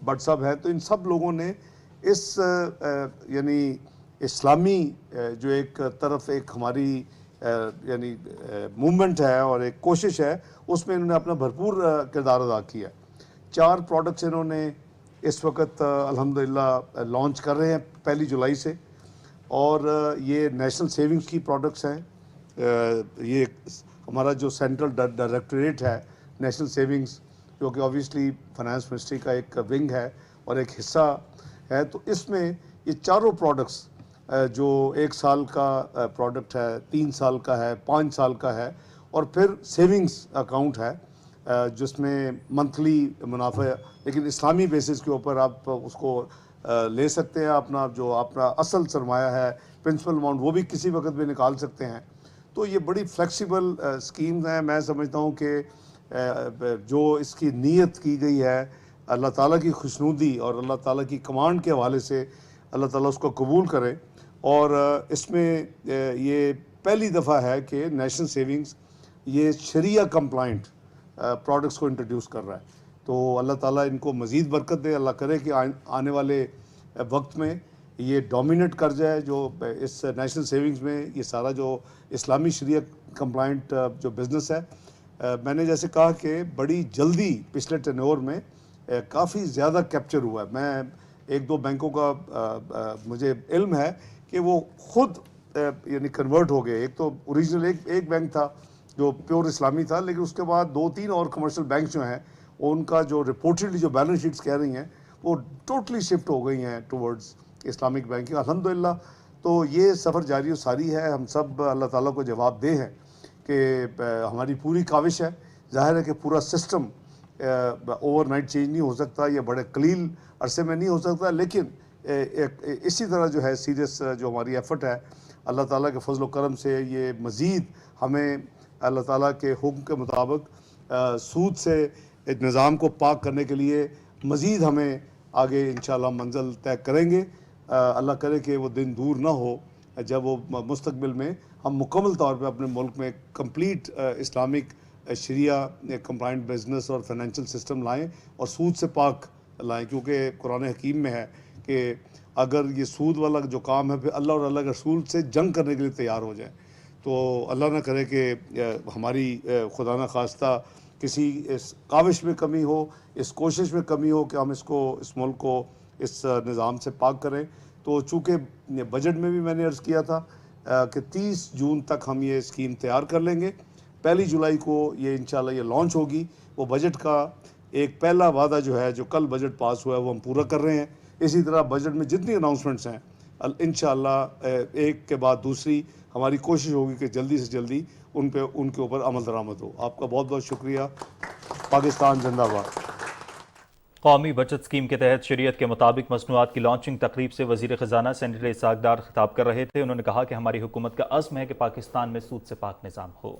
बट साहब हैं, तो इन सब लोगों ने इस यानी इस्लामी जो एक तरफ एक हमारी यानी मूवमेंट है और एक कोशिश है, उसमें इन्होंने अपना भरपूर किरदार अदा किया। 4 प्रोडक्ट्स इन्होंने इस वक्त अल्हम्दुलिल्लाह लॉन्च कर रहे हैं 1 जुलाई से, और ये नेशनल सेविंग्स की प्रोडक्ट्स हैं। ये हमारा जो सेंट्रल डायरेक्टरेट है नेशनल सेविंग्स, जो कि ऑब्वियसली फाइनेंस मिनिस्ट्री का एक विंग है और एक हिस्सा है, तो इसमें ये चारों प्रोडक्ट्स जो 1 साल का प्रोडक्ट है, 3 साल का है, 5 साल का है, और फिर सेविंग्स अकाउंट है जिसमें मंथली मुनाफा, लेकिन इस्लामी बेसिस के ऊपर आप उसको ले सकते हैं। अपना जो अपना असल सरमाया है, प्रिंसिपल अमाउंट, वो भी किसी वक्त भी निकाल सकते हैं। तो ये बड़ी फ्लेक्सिबल स्कीम्स हैं। मैं समझता हूँ कि जो इसकी नीयत की गई है अल्लाह ताला की खुशनुदी और अल्लाह ताला की कमांड के हवाले से, अल्लाह ताला उसको कबूल करे। और इसमें ये पहली दफ़ा है कि नेशनल सेविंग्स ये शरिया कंप्लाइंट प्रोडक्ट्स को इंट्रोड्यूस कर रहा है। तो अल्लाह ताला इनको मज़ीद बरकत दे। अल्लाह करे कि आने वाले वक्त में ये डोमिनेट कर जाए जो इस नेशनल सेविंग्स में ये सारा जो इस्लामी शरिया कंप्लाइंट जो बिज़नेस है। मैंने जैसे कहा कि बड़ी जल्दी पिछले टेन्योर में काफ़ी ज़्यादा कैप्चर हुआ है। मैं 1-2 बैंकों का मुझे इल्म है कि वो खुद यानी कन्वर्ट हो गए। एक तो ओरिजिनल एक बैंक था जो प्योर इस्लामी था, लेकिन उसके बाद 2-3 और कमर्शियल बैंक जो हैं उनका जो रिपोर्टेडली जो बैलेंस शीट्स कह रही हैं वो टोटली शिफ्ट हो गई हैं टुवर्ड्स इस्लामिक बैंकिंग। अल्हम्दुलिल्लाह तो ये सफ़र जारी और सारी है। हम सब अल्लाह ताला को जवाब दे हैं कि हमारी पूरी काविश है। ज़ाहिर है कि पूरा सिस्टम ओवरनाइट चेंज नहीं हो सकता, ये बड़े कलील अरसे में नहीं हो सकता, लेकिन इसी तरह जो है सीरियस जो हमारी एफ़र्ट है अल्लाह ताला के फजल करम से ये मज़ीद हमें अल्लाह ताला के हुक्म के मुताबिक सूद से निज़ाम को पाक करने के लिए मज़ीद हमें आगे इंशाअल्लाह मंजिल तय करेंगे। अल्लाह करे कि वो दिन दूर ना हो जब वो मुस्तकबिल में हम मुकम्मल तौर पे अपने मुल्क में कंप्लीट इस्लामिक शरिया कंप्लाइंट बिजनेस और फाइनेंशियल सिस्टम लाएं और सूद से पाक लाएं, क्योंकि कुरान हकीम में है कि अगर ये सूद वाला जो काम है फिर अल्लाह और अल्लाह के रसूल से जंग करने के लिए तैयार हो जाए। तो अल्लाह ना करे कि हमारी खुदा न खास्ता किसी इस काविश में कमी हो, इस कोशिश में कमी हो कि हम इस मुल्क को इस निज़ाम से पाक करें। तो चूँकि बजट में भी मैंने अर्ज़ किया था कि 30 जून तक हम ये स्कीम तैयार कर लेंगे। 1 जुलाई को ये इंशाल्लाह ये लॉन्च होगी। वो बजट का एक पहला वादा जो है, जो कल बजट पास हुआ है, वो हम पूरा कर रहे हैं। इसी तरह बजट में जितनी अनाउंसमेंट्स हैं इंशाल्लाह एक के बाद दूसरी हमारी कोशिश होगी कि जल्दी से जल्दी उनके ऊपर अमल दरामद हो। आपका बहुत बहुत शुक्रिया। पाकिस्तान जिंदाबाद। कौमी बचत स्कीम के तहत शरीयत के मुताबिक मसनूआत की लॉन्चिंग तकरीब से वज़ीर ख़जाना सेनेटर इसाक डार खिताब कर रहे थे। उन्होंने कहा कि हमारी हुकूमत का अज़्म है कि पाकिस्तान में सूद से पाक निज़ाम हो।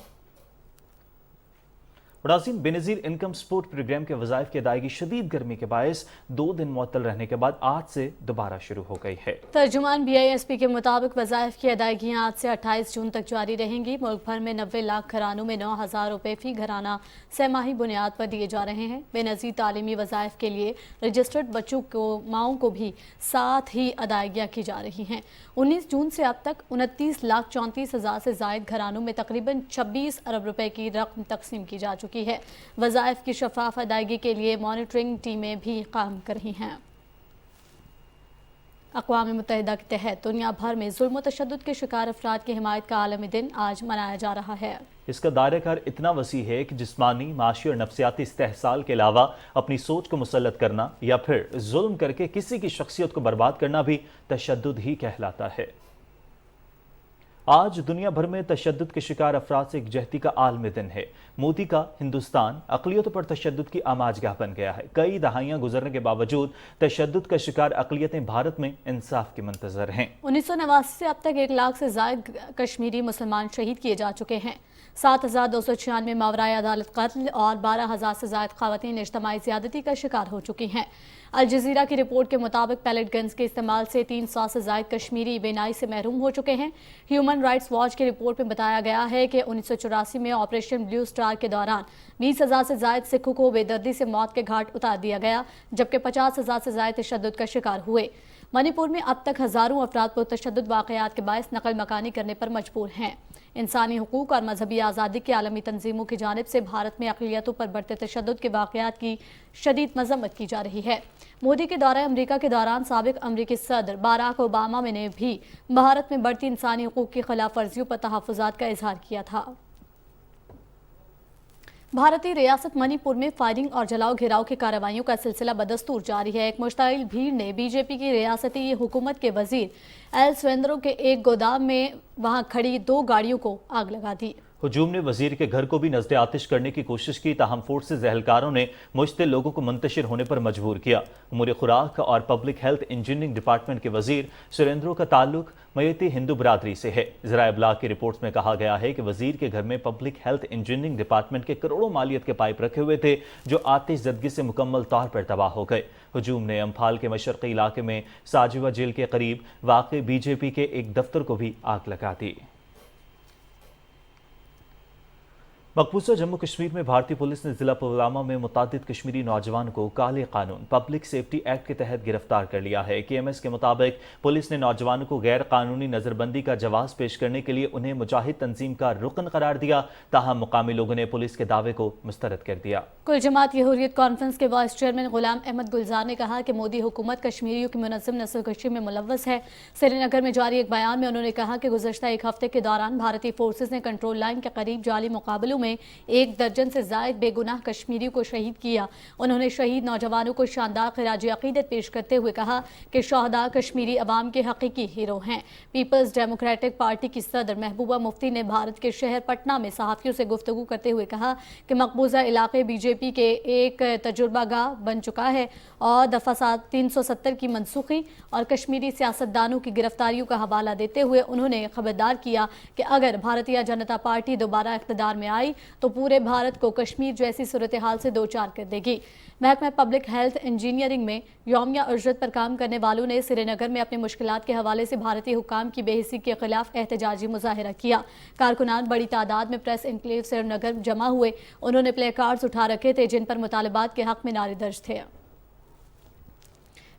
नाज़रीन, बेनज़ीर इनकम सपोर्ट प्रोग्राम के वज़ाइफ की अदायगी शदीद गर्मी के बायस 2 दिन मुअत्तल रहने के बाद आज से दोबारा शुरू हो गई है। तर्जुमान BISP के मुताबिक वज़ाइफ की अदायगियाँ आज से 28 जून तक जारी रहेंगी। मुल्क भर में 90 लाख घरानों में 9,000 रुपये फ़ी घराना सहमाही बुनियाद पर दिए जा रहे हैं। बेनज़ीर तालीमी वज़ाइफ के लिए रजिस्टर्ड बच्चों को माओं को भी साथ ही अदायगियाँ की जा रही हैं। 19 जून से अब तक 29,34,000 से ज़ायद घरानों में तकरीबन 26 अरब रुपए की रकम तकसीम की जा चुकी है। वज़ाइफ की शफाफ अदायगी के लिए मॉनिटरिंग टीमें भी काम कर रही हैं। अक़वाम मुत्तहिदा के तहत दुनिया भर में जुल्म व तशद्दुद के शिकार अफराद की हिमायत का आलमी दिन आज मनाया जा रहा है। इसका दायरा इतना वसी है कि जिस्मानी, माशी और नफ्सियाती इस्तेहसाल के अलावा अपनी सोच को मुसल्लत करना या फिर जुल्म करके किसी की शख्सियत को बर्बाद करना भी तशद्दुद ही कहलाता है। आज दुनिया भर में तशद्दुद के शिकार अफराद से एकजहती का आलमी दिन है। मोदी का हिंदुस्तान अक़लियतों पर तशद्दुद की आमाजगाह बन गया है। कई दहाइयां गुजरने के बावजूद तशद्दुद का शिकार अक़लियतें भारत में इंसाफ के मुंतज़र हैं। 1989 से अब तक 1 लाख से ज़ायद कश्मीरी मुसलमान शहीद किए जा चुके हैं। 7,296 मावराए अदालत कत्ल और 12,000 से ज़ायद ख़वातीन इज्तिमाई ज़्यादती का शिकार हो चुकी हैं। अल जज़ीरा की रिपोर्ट के मुताबिक पैलेट गन्स के इस्तेमाल से 300 से ज़ायद कश्मीरी बेनाई से महरूम हो चुके हैं। ह्यूमन राइट्स वॉच की रिपोर्ट में बताया गया है कि 1984 में ऑपरेशन ब्लू स्टार के दौरान 20,000 से ज़ायद सिखों को बेदर्दी से मौत के घाट उतार दिया गया, जबकि 50,000 से ज़ायद तशद्दुद का शिकार हुए। मणिपुर में अब तक हज़ारों अफराद पर तशद्दुद वाक़यात के बायस नकल मकानी करने पर मजबूर हैं। इंसानी हुकूक और मजहबी आज़ादी की आलमी तंजीमों की जानिब से भारत में अक़लियतों पर बढ़ते तशद्दुद के वाक़यात की शदीद मज़म्मत की जा रही है। मोदी के दौरे अमरीका के दौरान साबिक़ अमरीकी सदर बाराक ओबामा ने भी भारत में बढ़ती इंसानी हुकूक की खिलाफ वर्जियों पर तहफ़्फ़ुज़ात का इजहार किया था। भारतीय रियासत मणिपुर में फायरिंग और जलाओ घिराव की कार्रवाइयों का सिलसिला बदस्तूर जारी है। एक मुश्ताइल भीड़ ने बीजेपी की रियासती हुकूमत के वजीर एल सुरेंद्रो के एक गोदाम में वहां खड़ी 2 गाड़ियों को आग लगा दी। हुजूम ने वजीर के घर को भी नज़्द आतिश करने की कोशिश की, ताहम फोर्सेज एहलकारों ने मुश्तिल लोगों को मुंतशिर होने पर मजबूर किया। उमूर खुराक और पब्लिक हेल्थ इंजीनियरिंग डिपार्टमेंट के वजीर सुरेंद्रो का ताल्लुक मयती हिंदू बरादरी से है। ज़राए इब्लाग की रिपोर्ट्स में कहा गया है कि वजीर के घर में पब्लिक हेल्थ इंजीनियरिंग डिपार्टमेंट के करोड़ों मालियत के पाइप रखे हुए थे, जो आतिश ज़दगी से मुकम्मल तौर पर तबाह हो गए। हुजूम ने अम्फाल के मशरक़ी इलाके में साजिवा जेल के करीब वाक़ बीजेपी के एक दफ्तर को भी आग लगा दी। मकबूजा जम्मू कश्मीर में भारतीय पुलिस ने जिला पुलवामा में मुतादिद कश्मीरी नौजवान को काले कानून पब्लिक सेफ्टी एक्ट के तहत गिरफ्तार कर लिया है। KMS के मुताबिक पुलिस ने नौजवानों को गैर कानूनी नजरबंदी का जवाब पेश करने के लिए उन्हें मुजाहिद तंजीम का रुकन करार दिया, ताहम मुकामी लोगों ने पुलिस के दावे को मुस्तरद कर दिया। कुल जमात हुर्रियत कॉन्फ्रेंस के वाइस चेयरमैन गुलाम अहमद गुलजार ने कहा कि मोदी हुकूमत कश्मीरियों की मुनज़्ज़म नस्लकशी में मुलव्वस है। श्रीनगर में जारी एक बयान में उन्होंने कहा कि गुज़श्ता एक हफ्ते के दौरान भारतीय फोर्सेज ने कंट्रोल लाइन के करीब जाली मुकाबलों में 1 दर्जन से जायद बेगुनाह कश्मीरियों को शहीद किया। उन्होंने शहीद नौजवानों को शानदार खिराज अकीदत पेश करते हुए कहा कि शहदा कश्मीरी अवाम के हकीकी हीरो हैं। पीपल्स डेमोक्रेटिक पार्टी की सदर महबूबा मुफ्ती ने भारत के शहर पटना में सहाफ़ियों से गुफ्तगू करते हुए कहा कि मकबूजा इलाके बीजेपी के एक तजुर्बागाह बन चुका है और दफ़ा 370 की मनसूखी और कश्मीरी सियासतदानों की गिरफ्तारियों का हवाला देते हुए उन्होंने खबरदार किया कि अगर भारतीय जनता पार्टी दोबारा इक़्तिदार में आई तो पूरे भारत को कश्मीर जैसी सूरत हाल से दो चार कर देगी। महकमा पब्लिक हेल्थ इंजीनियरिंग में यौमिया उजरत पर काम करने वालों ने श्रीनगर में अपने मुश्किलात के हवाले से भारतीय हुकाम की बेहिसी के खिलाफ एहतजाजी मुजाहिरा किया। कारकुनान बड़ी तादाद में प्रेस इनक्लेव श्रीनगर जमा हुए। उन्होंने प्ले कार्ड्स उठा रखे थे जिन पर मुतालबात के हक में नारे दर्ज थे।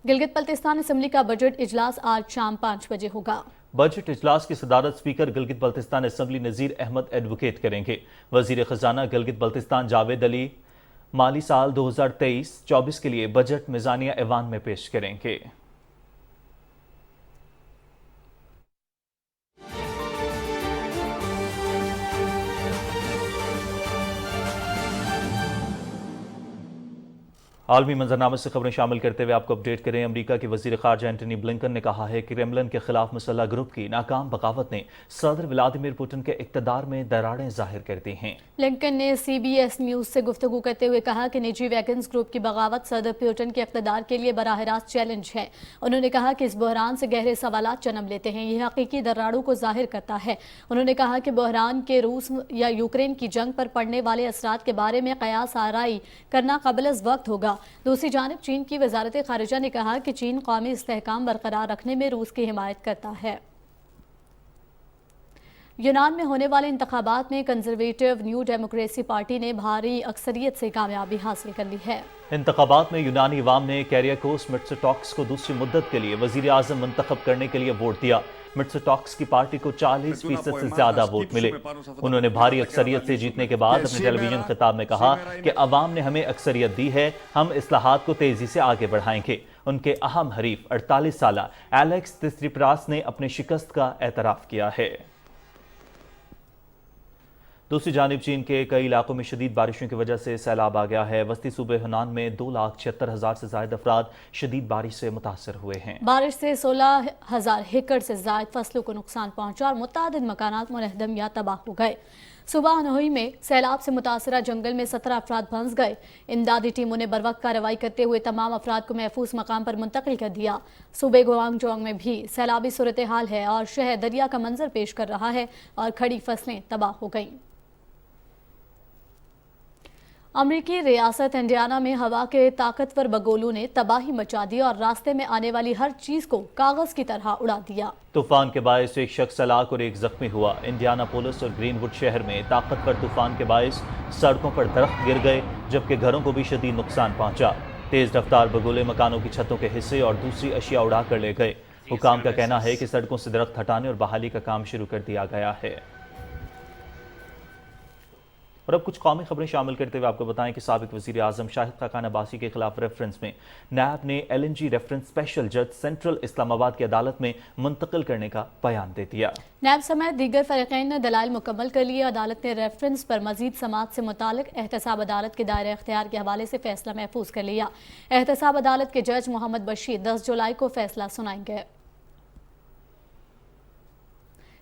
गिलगित बल्तिस्तान असम्बली का बजट इजलास आज शाम 5 बजे होगा। बजट इजलास की सदारत स्पीकर गिलगित बल्तिस्तान असम्बली नज़ीर अहमद एडवोकेट करेंगे। वजीर खजाना गिलगित बल्तिस्तान जावेद अली माली साल 2023-24 के लिए बजट मिज़ानिया ऐवान में पेश करेंगे। आलमी मंजरनामे से खबरें शामिल करते हुए आपको अपडेट करें। अमेरिका के वजीर खारजा एंटनी ब्लिंकन ने कहा है कि क्रेमलिन के खिलाफ मुसल्लह ग्रुप की नाकाम बगावत ने सदर व्लादिमीर पुतिन के इक़्तिदार में दरारें जाहिर कर दी हैं। ब्लिंकन ने CBS न्यूज से गुफ्तगू करते हुए कहा कि निजी वैगन्स ग्रुप की बगावत सदर पुतिन के इक़्तिदार के लिए बराह रास्त चैलेंज है। उन्होंने कहा कि इस बहरान से गहरे सवालात जन्म लेते हैं, ये हकीकी दरारों को जाहिर करता है। उन्होंने कहा कि बहरान के रूस या यूक्रेन की जंग पर पड़ने वाले असरात के बारे में कयास आराई करना क़ब्ल अज़ वक्त होगा। दूसरी जानिब चीन की वज़ारत ख़ारिजा ने कहा कि चीन क़ौमी इस्तेहकाम बरकरार रखने में रूस की हिमायत करता है। यूनान में होने वाले इंतखाबात में कंजर्वेटिव न्यू डेमोक्रेसी पार्टी ने भारी अक्सरियत से कामयाबी हासिल कर ली है। इंतखाबात में यूनानी अवाम ने कैरियाकोस मिट्सोटाकिस को दूसरी मुद्दत के लिए वज़ीर आज़म मुंतखब करने के लिए वोट दिया। मिट्सोटाकिस की पार्टी को 40% से ज्यादा वोट मिले। उन्होंने भारी अक्सरियत से जीतने के बाद अपने टेलीविजन खिताब में कहा कि अवाम ने हमें अक्सरियत दी है, हम इस्लाहात को तेजी से आगे बढ़ाएंगे। उनके अहम हरीफ 48 साला एलेक्स तिस्रिप्रास ने अपने शिकस्त का एतराफ़ किया है। दूसरी जानिब चीन के कई इलाकों में शदीद बारिशों की वजह से सैलाब आ गया है। वस्ती सूबे हुनान में 2,76,000 से ज्यादा अफराद शदीद बारिश से मुतासर हुए हैं। बारिश से 16,000 एकड़ से ज्यादा फसलों को नुकसान पहुंचा और मुतादिद मकानात मुनहदम या तबाह हो गए। सुबह नोई में सैलाब से मुतासरा जंगल में 17 अफराद फंस गए। इमदादी टीमों ने बरवक्त कार्रवाई करते हुए तमाम अफराद को महफूज मकाम पर मुंतकिल कर दिया। सूबे गुआंगजोंग में भी सैलाबी सूरत हाल है और शहर दरिया का मंजर पेश कर रहा है और खड़ी फसलें तबाह हो गईं। अमरीकी रियासत इंडियाना में हवा के ताकतवर बगोलों ने तबाही मचा दी और रास्ते में आने वाली हर चीज को कागज की तरह उड़ा दिया। तूफान के बायस एक शख्स हलाक और एक जख्मी हुआ। इंडियाना पोलिस और ग्रीनवुड शहर में ताकतवर तूफान के बायस सड़कों पर दरख्त गिर गए, जबकि घरों को भी शदीद नुकसान पहुंचा। तेज रफ्तार बगोले मकानों की छतों के हिस्से और दूसरी अशिया उड़ा कर ले गए। हुकाम का कहना है कि सड़कों से दरख्त हटाने और बहाली का काम शुरू कर दिया गया है। और अब कुछ कौमी खबरें शामिल करते हुए आपको बताएं कि साबिक वज़ीर आज़म शाहिद खाकान अब्बासी के खिलाफ रेफरेंस में नैब ने LNG रेफरेंस स्पेशल जज सेंट्रल इस्लामाबाद की अदालत में मुंतकिल करने का बयान दे दिया। नैब समेत दीगर फरीक़ैन ने दलाइल मुकम्मल कर लिए। अदालत ने रेफरेंस पर मजीद समात से मुतालिक एहतसाब अदालत के दायरे इख्तियार के हवाले से फैसला महफूज कर लिया। एहतसाब अदालत के जज मोहम्मद बशीर 10 जुलाई को फैसला सुनाएंगे।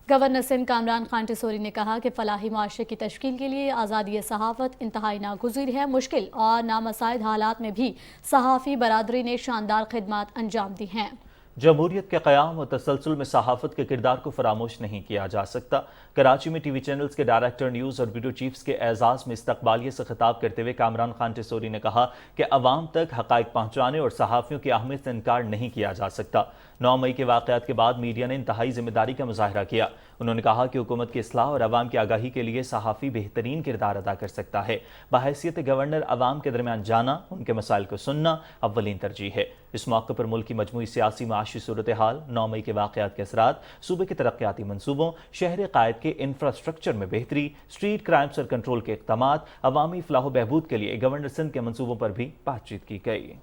गवर्नर सिंध कामरान खान टिसोरी ने कहा कि फलाही माशरे की तश्कील के लिए आज़ादी सहाफ़त इंतहाई नागुज़ीर है। मुश्किल और नामसाइद हालात में भी सहाफ़ी बरादरी ने शानदार खिदमत अंजाम दी हैं। जमहूरियत के क़याम और तसलसल में सहाफ़त के किरदार को फरामोश नहीं किया जा सकता। कराची में TV चैनल्स के डायरेक्टर न्यूज़ और ब्यूरो चीफ्स के एजाज़ में इस्तकबालियत से खिताब करते हुए कामरान खान टिसोरी ने कहा कि अवाम तक हक़ाइक़ पहुँचाने और सहाफ़ियों की अहमियत से इनकार नहीं किया जा सकता। 9 मई के वाक़यात के बाद मीडिया ने इंतहाई ज़िम्मेदारी का मुज़ाहरा किया। उन्होंने कहा कि हुकूमत की इस्लाह और अवाम की आगाही के लिए सहाफ़ी बेहतरीन किरदार अदा कर सकता है। बहैसियत गवर्नर अवाम के दरमियान जाना, उनके मसाइल को सुनना अव्वलीन तरजीह है। इस मौके पर मुल्क की मजमूई सियासी माशी सूरत हाल, 9 मई के वाक़यात के असरात, सूबे के तरक्याती मनसूबों, शहर कायद के इंफ्रास्ट्रक्चर में बेहतरी, स्ट्रीट क्राइम्स और कंट्रोल के इक़दामात, अवामी फलाह बहबूद के लिए गवर्नर सिंध के मनसूबों पर भी बातचीत की गई।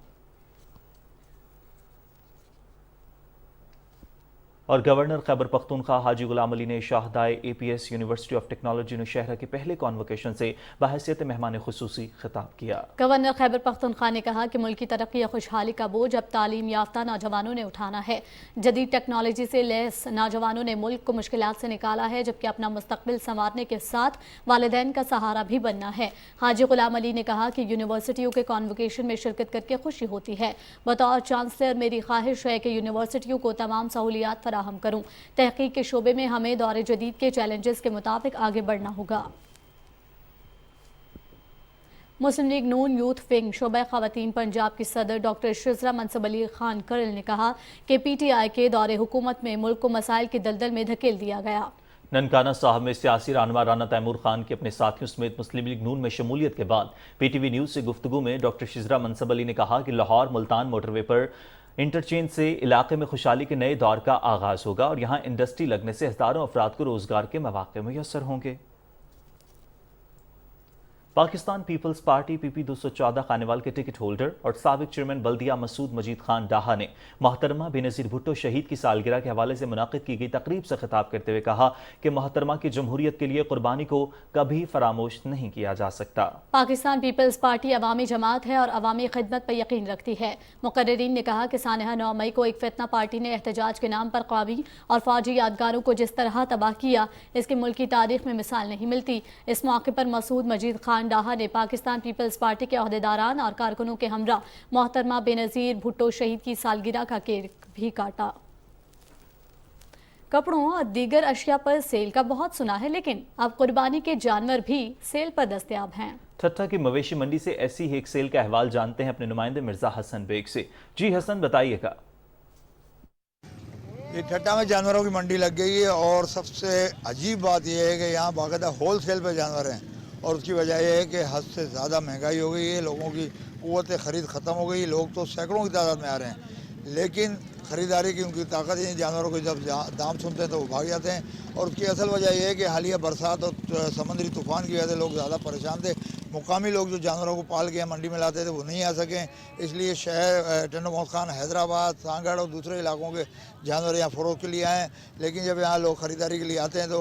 और गवर्नर खैबर पख्तूनख्वा हाजी गुलाम अली ने शाहदाए APS university of technology Nowshera के पहले कॉन्वोकेशन से बहैसियत मेहमान खुसूसी खिताब किया। गवर्नर खैबर पख्तूनख्वा ने कहा कि मुल्क की तरक्की और खुशहाली का बोझ अब तालीम याफ्ता नौजवानों ने उठाना है। जदीद टेक्नोलॉजी से लैस नौजवानों ने मुल्क को मुश्किलात से निकाला है, जबकि अपना मुस्तकबिल संवारने के साथ वालिदैन का सहारा भी बनना है। हाजी गुलाम अली ने कहा कि यूनिवर्सिटियों के कॉन्वोकेशन में शिरकत करके खुशी होती है। बतौर चांसलर मेरी ख्वाहिश है कि यूनिवर्सिटियों को तमाम सहूलियात फराहम करूं। तहकीक के शोबे में हमें दौर जदीद के चैलेंजेस के मुताबिक आगे बढ़ना होगा। मुस्लिम लीग नून यूथ विंग शोबा ख़वातीन पंजाब की सदर डॉक्टर शिजरा मनसब अली खान करल ने कहा कि PTI के दौरे हुकूमत में मुल्क को मसाइल की दलदल में धकेल दिया गया। ननकाना साहब में सियासी रहनुमा राना तैमूर खान के अपने साथियों समेत मुस्लिम लीग नून में शमूलियत के बाद PTV न्यूज़ से गुफ्तगू में डॉक्टर शिजरा मनसब अली ने कहा कि लाहौर मुल्तान मोटरवे पर इंटरचेंज से इलाके में खुशहाली के नए दौर का आगाज होगा और यहाँ इंडस्ट्री लगने से हजारों अफराद को रोजगार के मौके मुयस्सर होंगे। Pakistan peoples party PP 214 Khanewal के टिकट होल्डर और साबिक चेयरमैन बल्दिया मसूद मजीद खान डाहा ने मोहतरमा बेनज़ीर भुट्टो शहीद की सालगिरह के हवाले से मुनाकिद की गई तकरीब से खिताब करते हुए कहा कि मोहतरमा की जमहूरियत के लिए कुर्बानी को कभी फरामोश नहीं किया जा सकता। पाकिस्तान पीपल्स पार्टी अवामी जमात है और अवामी खिदमत पर यकीन रखती है। मुकर्रिरीन ने कहा कि सानहा 9 मई को एक फितना पार्टी ने एहतजाज के नाम पर कौमी और फौजी यादगारों को जिस तरह तबाह किया, इसकी मुल्क की तारीख में मिसाल नहीं मिलती। इस मौके पर मसूद मजीद खान डाहा ने पाकिस्तान पीपल्स पार्टी के अहदेदारान और कारकुनों के हमरा मोहतरमा बेनज़ीर भुट्टो शहीद की सालगिरह का केक भी काटा। कपड़ों और दीगर अशिया पर सेल का बहुत सुना है, लेकिन अब कुर्बानी के जानवर भी सेल पर दस्तयाब हैं। ठट्टा की मवेशी मंडी से ऐसी ही एक सेल का अहवाल जानते हैं अपने नुमाइंदे मिर्जा हसन बेग से। जी हसन, बताइएगा। ये ठट्टा में जानवरों की मंडी लग गई है और सबसे अजीब बात यह है कि यहाँ बाकायदा होल सेल पर जानवर हैं और उसकी वजह यह है कि हद से ज़्यादा महंगाई हो गई है, लोगों की क़ुव्वत ख़रीद ख़त्म हो गई। लोग तो सैकड़ों की तादाद में आ रहे हैं, लेकिन ख़रीदारी की उनकी ताकत ही नहीं। जानवरों के जब दाम सुनते हैं तो वो भाग जाते हैं और उसकी असल वजह यह है कि हालिया बरसात और समुद्री तूफ़ान की वजह से लोग ज़्यादा परेशान थे। मुकामी लोग जो जानवरों को पाल के मंडी में लाते थे वो नहीं आ सकें, इसलिए शहर टेंडो मोहम्मद खान, हैदराबाद, सांगड़ और दूसरे इलाकों के जानवर यहाँ फ़रोख्त के लिए आए। लेकिन जब यहाँ लोग ख़रीदारी के लिए आते हैं तो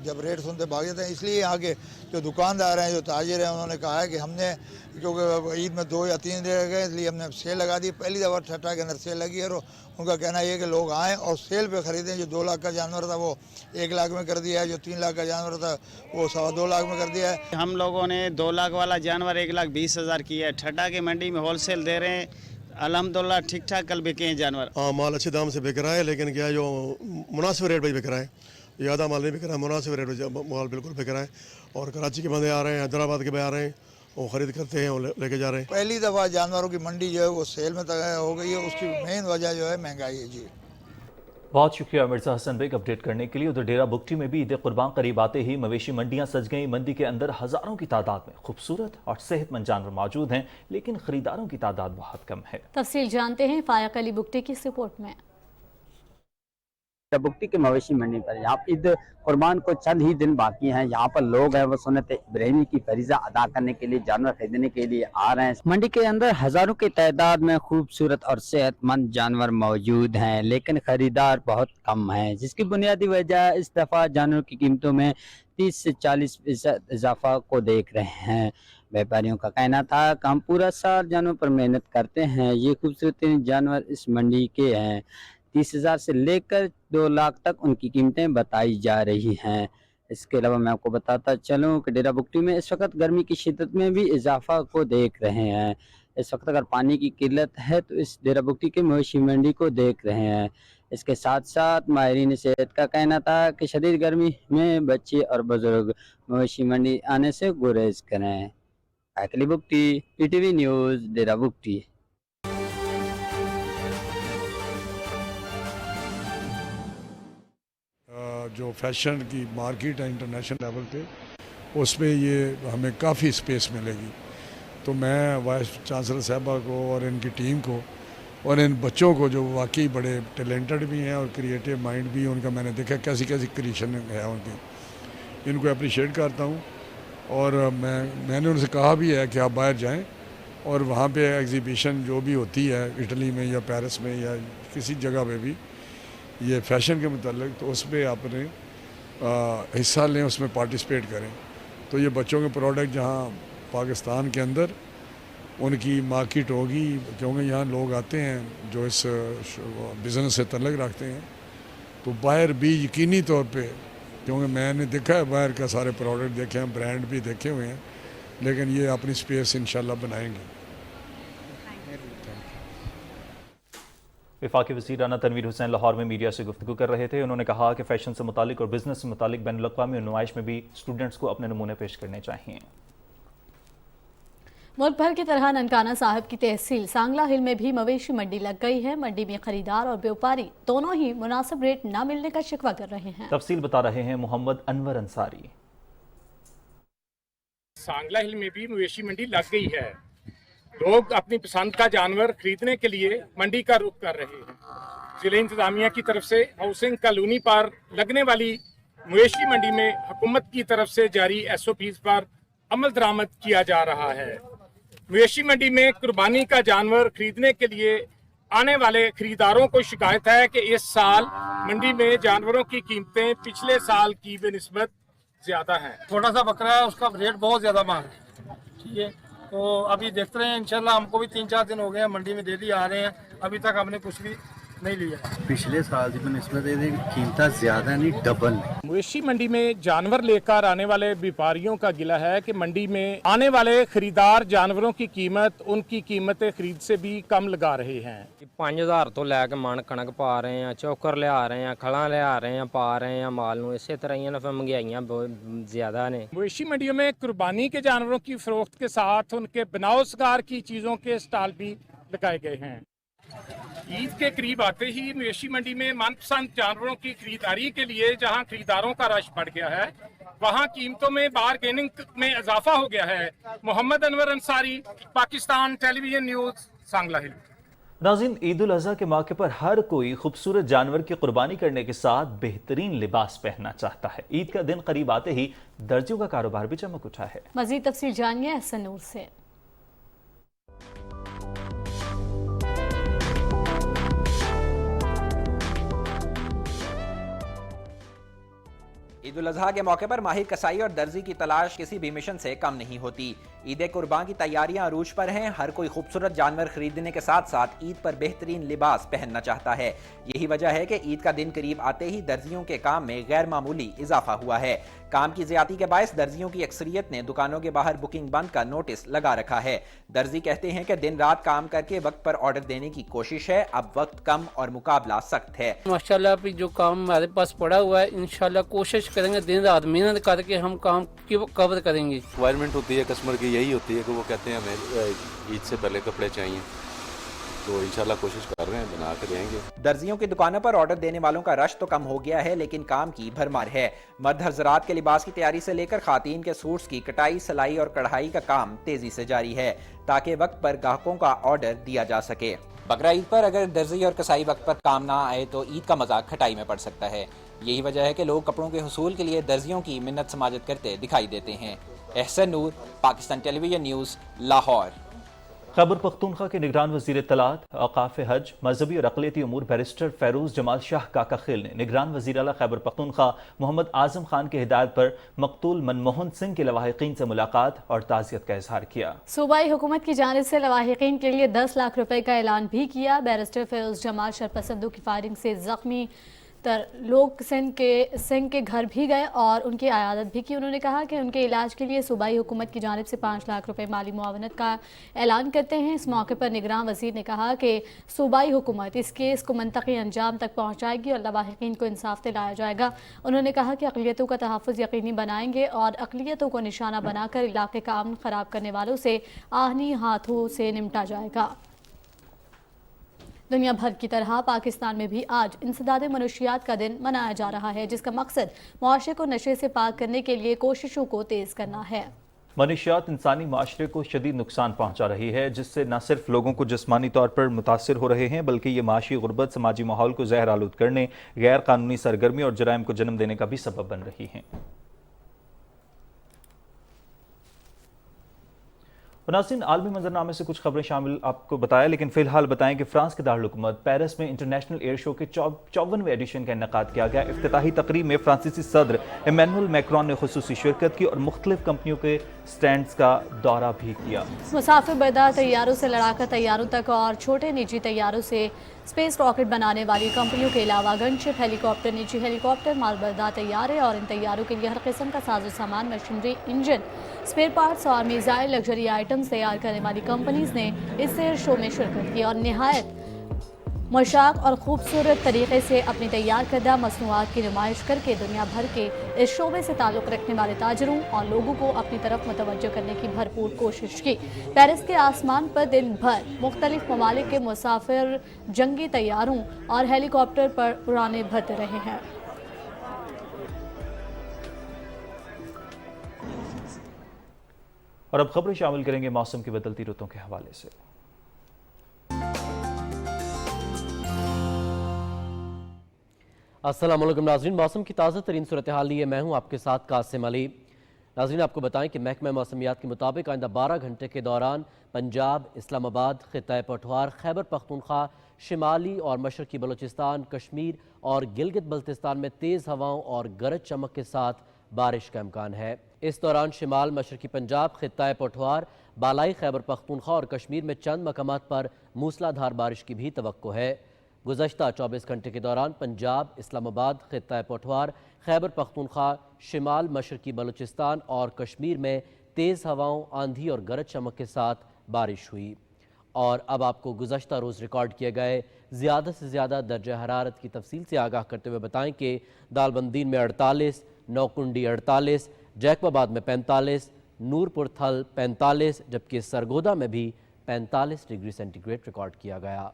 जब रेट सुनते भाग जाते हैं। इसलिए यहाँ के जो दुकानदार हैं, जो ताजिर हैं, उन्होंने कहा है कि हमने, क्योंकि ईद में 2 या 3 दिन रह गए, इसलिए हमने सेल लगा दी। पहली दफ़ा ठट्टा के अंदर सेल लगी है और उनका कहना यह है कि लोग आएँ और सेल पे ख़रीदें। जो 2 लाख का जानवर था वो 1 लाख में कर दिया है, जो 3 लाख का जानवर था वो 2.25 लाख में कर दिया है। हम लोगों ने 2 लाख वाला जानवर 1,20,000 किया है। ठट्टा की मंडी में होलसेल दे रहे हैं, अल्हम्दुलिल्लाह ठीक ठाक कल बिके हैं जानवर। माल अच्छे दाम से बिक रहा है, लेकिन क्या जो मुनासिब रेट पर बिक रहा है, ज़्यादा माल नहीं बिक रहा है, मुनासिब रेट पर माल बिल्कुल बिक रहा है। और कराची के बंदे आ रहे हैं, हैदराबाद के भी आ रहे हैं, वो ख़रीद करते हैं और लेके जा रहे हैं। पहली दफ़ा जानवरों की मंडी जो है वो सेल में हो गई है, उसकी मेन वजह जो है महंगाई है। जी बहुत शुक्रिया मिर्जा हसन बेग अपडेट करने के लिए। उधर डेरा बुगटी में भी ईद कुर्बान करीब आते ही मवेशी मंडियां सज गईं। मंडी के अंदर हजारों की तादाद में खूबसूरत और सेहतमंद जानवर मौजूद हैं, लेकिन खरीदारों की तादाद बहुत कम है। तफसील जानते हैं फायक अली बुगटी की इस रिपोर्ट में। डेराबुक्टी के मवेशी मंडी पर यहाँ ईद कुर्बान को चंद ही दिन बाकी हैं। यहाँ पर लोग हैं वो सुन्नत इब्राहिमी की फरीजा अदा करने के लिए जानवर खरीदने के लिए आ रहे हैं। मंडी के अंदर हजारों की तादाद में खूबसूरत और सेहतमंद जानवर मौजूद हैं, लेकिन खरीदार बहुत कम हैं, जिसकी बुनियादी वजह इस दफा जानवरों की कीमतों में 30 से 40% इजाफा को देख रहे हैं। व्यापारियों का कहना था कि हम पूरा साल जानवर पर मेहनत करते हैं। ये खूबसूरत जानवर इस मंडी के हैं। 30,000 से लेकर 2 लाख तक उनकी कीमतें बताई जा रही हैं। इसके अलावा मैं आपको बताता चलूँ कि डेराबुक्टी में इस वक्त गर्मी की शिद्दत में भी इजाफा को देख रहे हैं। इस वक्त अगर पानी की किल्लत है तो इस डेराबुक्टी के मवेशी मंडी को देख रहे हैं। इसके साथ साथ माहिरीन सेहत का कहना था कि शदीद गर्मी में बच्चे और बुजुर्ग मवेशी मंडी आने से गुरेज करें। अकली बुक्टी, PTV न्यूज़, डेराबुक्टी। जो फैशन की मार्केट है इंटरनेशनल लेवल पे, उसमें ये हमें काफ़ी स्पेस मिलेगी। तो मैं वाइस चांसलर साहबा को और इनकी टीम को और इन बच्चों को जो वाकई बड़े टैलेंटेड भी हैं और क्रिएटिव माइंड भी, उनका मैंने देखा कैसी कैसी क्रिएशन है उनकी, इनको अप्रिशिएट करता हूँ। और मैंने उनसे कहा भी है कि आप बाहर जाएं और वहाँ पे एग्जीबिशन जो भी होती है इटली में या पेरिस में या किसी जगह पे भी ये फैशन के मुतालिक, तो उसमें आपने हिस्सा लें, उसमें पार्टिसिपेट करें। तो ये बच्चों के प्रोडक्ट जहाँ पाकिस्तान के अंदर उनकी मार्केट होगी, क्योंकि यहाँ लोग आते हैं जो इस बिज़नेस से तल्लुक़ रखते हैं। तो बाहर भी यकीनी तौर पे, क्योंकि मैंने देखा है बाहर का सारे प्रोडक्ट देखे हैं, ब्रांड भी देखे हुए हैं, लेकिन ये अपनी स्पेस इंशाल्लाह बनाएंगे। वफाकी वज़ीर राना तनवीर हुसैन लाहौर में मीडिया से गुफ्तगू कर रहे थे। उन्होंने कहा कि फ़ैशन से मुतालिक और बिज़नेस से मुतालिक बैनुल अक़वामी नुमाइश में भी स्टूडेंट्स को अपने नमूने पेश करने चाहिए। मुल्क भर की तरह ननकाना साहिब की तहसील सांगला हिल में भी मवेशी मंडी लग गई है। मंडी में खरीदार और व्यापारी दोनों ही मुनासिब रेट न मिलने का शिकवा कर रहे हैं। तफसील बता रहे हैं मोहम्मद अनवर अंसारी। सांगला हिल में भी मवेशी मंडी लग गई है। लोग अपनी पसंद का जानवर खरीदने के लिए मंडी का रुख कर रहे हैं। जिले इंतजामिया की तरफ से हाउसिंग कॉलोनी पर लगने वाली मवेशी मंडी में हुकूमत की तरफ से जारी SOPs पर अमल दरामद किया जा रहा है। मवेशी मंडी में कुर्बानी का जानवर खरीदने के लिए आने वाले खरीदारों को शिकायत है कि इस साल मंडी में जानवरों की कीमतें पिछले साल की बेनिस्बत ज्यादा हैं। छोटा सा बकरा है, उसका रेट बहुत ज़्यादा महंगा है। ठीक है, तो अभी देखते रहे इंशाल्लाह। हमको भी 3-4 दिन हो गए हैं, मंडी में डेली आ रहे हैं, अभी तक हमने कुछ भी नहीं लिया। पिछले साल की बनस्बत कीमत ज़्यादा नहीं, डबल। मवेशी मंडी में जानवर लेकर आने वाले व्यापारियों का गिला है कि मंडी में आने वाले खरीदार जानवरों की कीमत उनकी कीमत खरीद से भी कम लगा रहे हैं। 5000 तो लैके मन कणक पा रहे हैं, चौकर ले आ रहे हैं, खड़ा ले आ रहे हैं, पा रहे हैं माल नूं। इसी तरह ही फिर महंगाइयां बहुत ज्यादा ने। मवेशी मंडियों में कुर्बानी के जानवरों की फरोख्त के साथ उनके बनाओ सगार की चीजों के स्टॉल भी लगाए गए हैं। ईद के करीब आते ही मवेशी मंडी में मनपसंद जानवरों की खरीदारी के लिए जहां खरीदारों का रश बढ़ गया है, वहां कीमतों में बारगेनिंग में इजाफा हो गया है। मोहम्मद अनवर अंसारी, पाकिस्तान टेलीविजन न्यूज़, सांगला हिल। नाज़रीन, ईद उल अज़हा के मौके पर हर कोई खूबसूरत जानवर की कुर्बानी करने के साथ बेहतरीन लिबास पहनना चाहता है। ईद का दिन करीब आते ही दर्जियों का कारोबार भी चमक उठा है। मज़ीद तफसील जानिए एहसन नूर से। ईद उल अज़हा के मौके पर माहिर कसाई और दर्जी की तलाश किसी भी मिशन से कम नहीं होती। ईद कुर्बान की तैयारियां अरूज पर हैं। हर कोई खूबसूरत जानवर खरीदने के साथ साथ ईद पर बेहतरीन लिबास पहनना चाहता है। यही वजह है कि ईद का दिन करीब आते ही दर्जियों के काम में गैर मामूली इजाफा हुआ है। काम की ज्यादती के बायस दर्जियों की अक्सरियत ने दुकानों के बाहर बुकिंग बंद का नोटिस लगा रखा है। दर्जी कहते हैं कि दिन रात काम करके वक्त पर ऑर्डर देने की कोशिश है। अब वक्त कम और मुकाबला सख्त है। माशाल्लाह अभी जो काम हमारे पास पड़ा हुआ है, इंशाल्लाह कोशिश करेंगे दिन रात मेहनत करके हम काम की कवर करेंगे। रिक्वायरमेंट होती है कस्टमर की, यही होती है कि वो कहते हैं हमें ईद से पहले कपड़े चाहिए, तो इंशाल्लाह कोशिश कर रहे हैं, बना के देंगे। दर्जियों की दुकानों पर ऑर्डर देने वालों का रश तो कम हो गया है, लेकिन काम की भरमार है। मर्द हज़रात के लिबास की तैयारी से लेकर खातीन के सूट्स की कटाई, सिलाई और कढ़ाई का काम तेजी से जारी है ताकि वक्त पर ग्राहकों का ऑर्डर दिया जा सके। बकरा ईद पर अगर दर्जी और कसाई वक्त पर काम ना आए तो ईद का मजाक खटाई में पड़ सकता है। यही वजह है कि लोग कपड़ों के हुसूल के लिए दर्जियों की मिन्नत समाजत करते दिखाई देते हैं। एहसन नूर, पाकिस्तान टेलीविजन न्यूज़, लाहौर। खैबर पख्तूनख्वा के निगरान वज़ीर इत्तलात, औक़ाफ़ हज, मजहबी और अक़लियती उमूर बैरिस्टर फ़ैरूज़ जमाल शाह काका खिल ने निगरान वज़ीर आला खैबर पख्तूनख्वा मोहम्मद आज़म खान की हिदायत पर मक़तूल मनमोहन सिंह के लवाहिकीन से मुलाकात और ताज़ियत का इज़हार किया। सूबाई हुकूमत की जानिब से लवाहिकीन के लिए 10 लाख रुपए का ऐलान भी किया। बैरिस्टर फ़ैरूज़ जमाल शरपसंदों की फायरिंग से ज़ख्मी लोग सिंह के घर भी गए और उनकी आयादत भी की। उन्होंने कहा कि उनके इलाज के लिए सूबाई हुकूमत की जानिब से 5 लाख रुपए माली मुआवनत का ऐलान करते हैं। इस मौके पर निगरान वज़ीर ने कहा कि सूबाई हुकूमत इस केस को मंतकी अंजाम तक पहुँचाएगी और लवाहिकीन को इंसाफ दिलाया जाएगा। उन्होंने कहा कि अक़लियतों का तहफ़्फ़ुज़ यकीनी बनाएंगे और अक़लियतों को निशाना बनाकर इलाके का अमन ख़राब करने वालों से आहनी हाथों से निपटा जाएगा। दुनिया भर की तरह पाकिस्तान में भी आज इंसदाद मनशियात का दिन मनाया जा रहा है, जिसका मकसद मुआशरे को नशे से पाक करने के लिए कोशिशों को तेज़ करना है। मनशियात इंसानी माशरे को शदीद नुकसान पहुंचा रही है, जिससे न सिर्फ लोगों को जिस्मानी तौर पर मुतासिर हो रहे हैं बल्कि ये माशी गुर्बत, समाजी माहौल को जहर आलूद करने, गैर कानूनी सरगर्मी और जराइम को जन्म देने का भी सबब बन रही हैं। नाज़रीन, आलमी मंजरनामे से कुछ खबरें शामिल आपको बताया, लेकिन फिलहाल बताएं कि फ्रांस के दारुल हुकूमत पेरिस में इंटरनेशनल एयर शो के 54वें एडिशन का इनेकाद किया गया। इफ्तिताही तकरीब में फ्रांसीसी सदर इमैनुअल मैक्रोन ने खुसूसी शिरकत की और मुख्तलिफ कंपनियों के स्टैंड्स का दौरा भी किया। मुसाफिर बरदार तैयारों से लड़ाकर तैयारों तक और छोटे निजी तैयारों से स्पेस रॉकेट बनाने वाली कंपनियों के अलावा गनशिप, हेलीकॉप्टर, निजी हेलीकॉप्टर, मालबरदार तैयारे और इन तैयारों के लिए हर किस्म का साजो सामान, मशीनरी, इंजन, स्पेयर पार्ट्स और मिसाइल लग्जरी आइटम्स तैयार करने वाली कंपनीज ने इस एयर शो में शिरकत की और नहायत मशाक और खूबसूरत तरीके से अपनी तैयार करदा मसनूआत की नुमाइश करके दुनिया भर के इस शोबे से ताल्लुक़ रखने वाले ताजरों और लोगों को अपनी तरफ मुतवज्जो करने की भरपूर कोशिश की। पेरिस के आसमान पर दिन भर मुख्तलिफ ममालिक के मुसाफिर जंगी तैयारों और हेलीकॉप्टर पर उड़ानें भरते रहे हैं। और अब खबरें शामिल करेंगे मौसम की बदलती रुतों के हवाले से। अस्सलाम वालेकुम नाज़रीन, मौसम की ताज़ा तरीन सूरत हाल लिए मैं हूँ आपके साथ कासिम अली। नाज़रीन, आपको बताएं कि महकमा मौसमियात के मुताबिक आइंदा 12 घंटे के दौरान पंजाब, इस्लामाबाद, खित्ता पठवार, खैबर पख्तूनख्वा, शिमाली और मशरकी बलूचिस्तान, कश्मीर और गिलगित बल्तिस्तान में तेज़ हवाओं और गरज चमक के साथ बारिश का इम्कान है। इस दौरान शिमाल, मशरकी पंजाब, खित्ता पठवार, बालाई खैबर पख्तूनख्वा और कश्मीर में चंद मकामात पर मूसलाधार बारिश की भी तवक्को है। गुज़श्ता 24 घंटे के दौरान पंजाब, इस्लामाबाद, खित्ता पठवार, खैबर पख्तूनख्वा, शिमाल, मशरकी बलूचिस्तान और कश्मीर में तेज़ हवाओं, आंधी और गरज चमक के साथ बारिश हुई। और अब आपको गुज़श्ता रोज़ रिकॉर्ड किए गए ज़्यादा से ज़्यादा दर्जा हरारत की तफसील से आगाह करते हुए बताएं कि दालबंदीन में 48, नौकुंडी 48, जैकबाबाद में 45, नूरपुर थल 45, जबकि सरगोदा में भी 45 डिग्री सेंटीग्रेड रिकॉर्ड किया गया।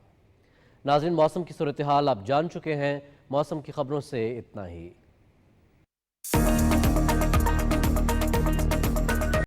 नाज़रीन, मौसम की सूरत हाल आप जान चुके हैं। मौसम की खबरों से इतना ही।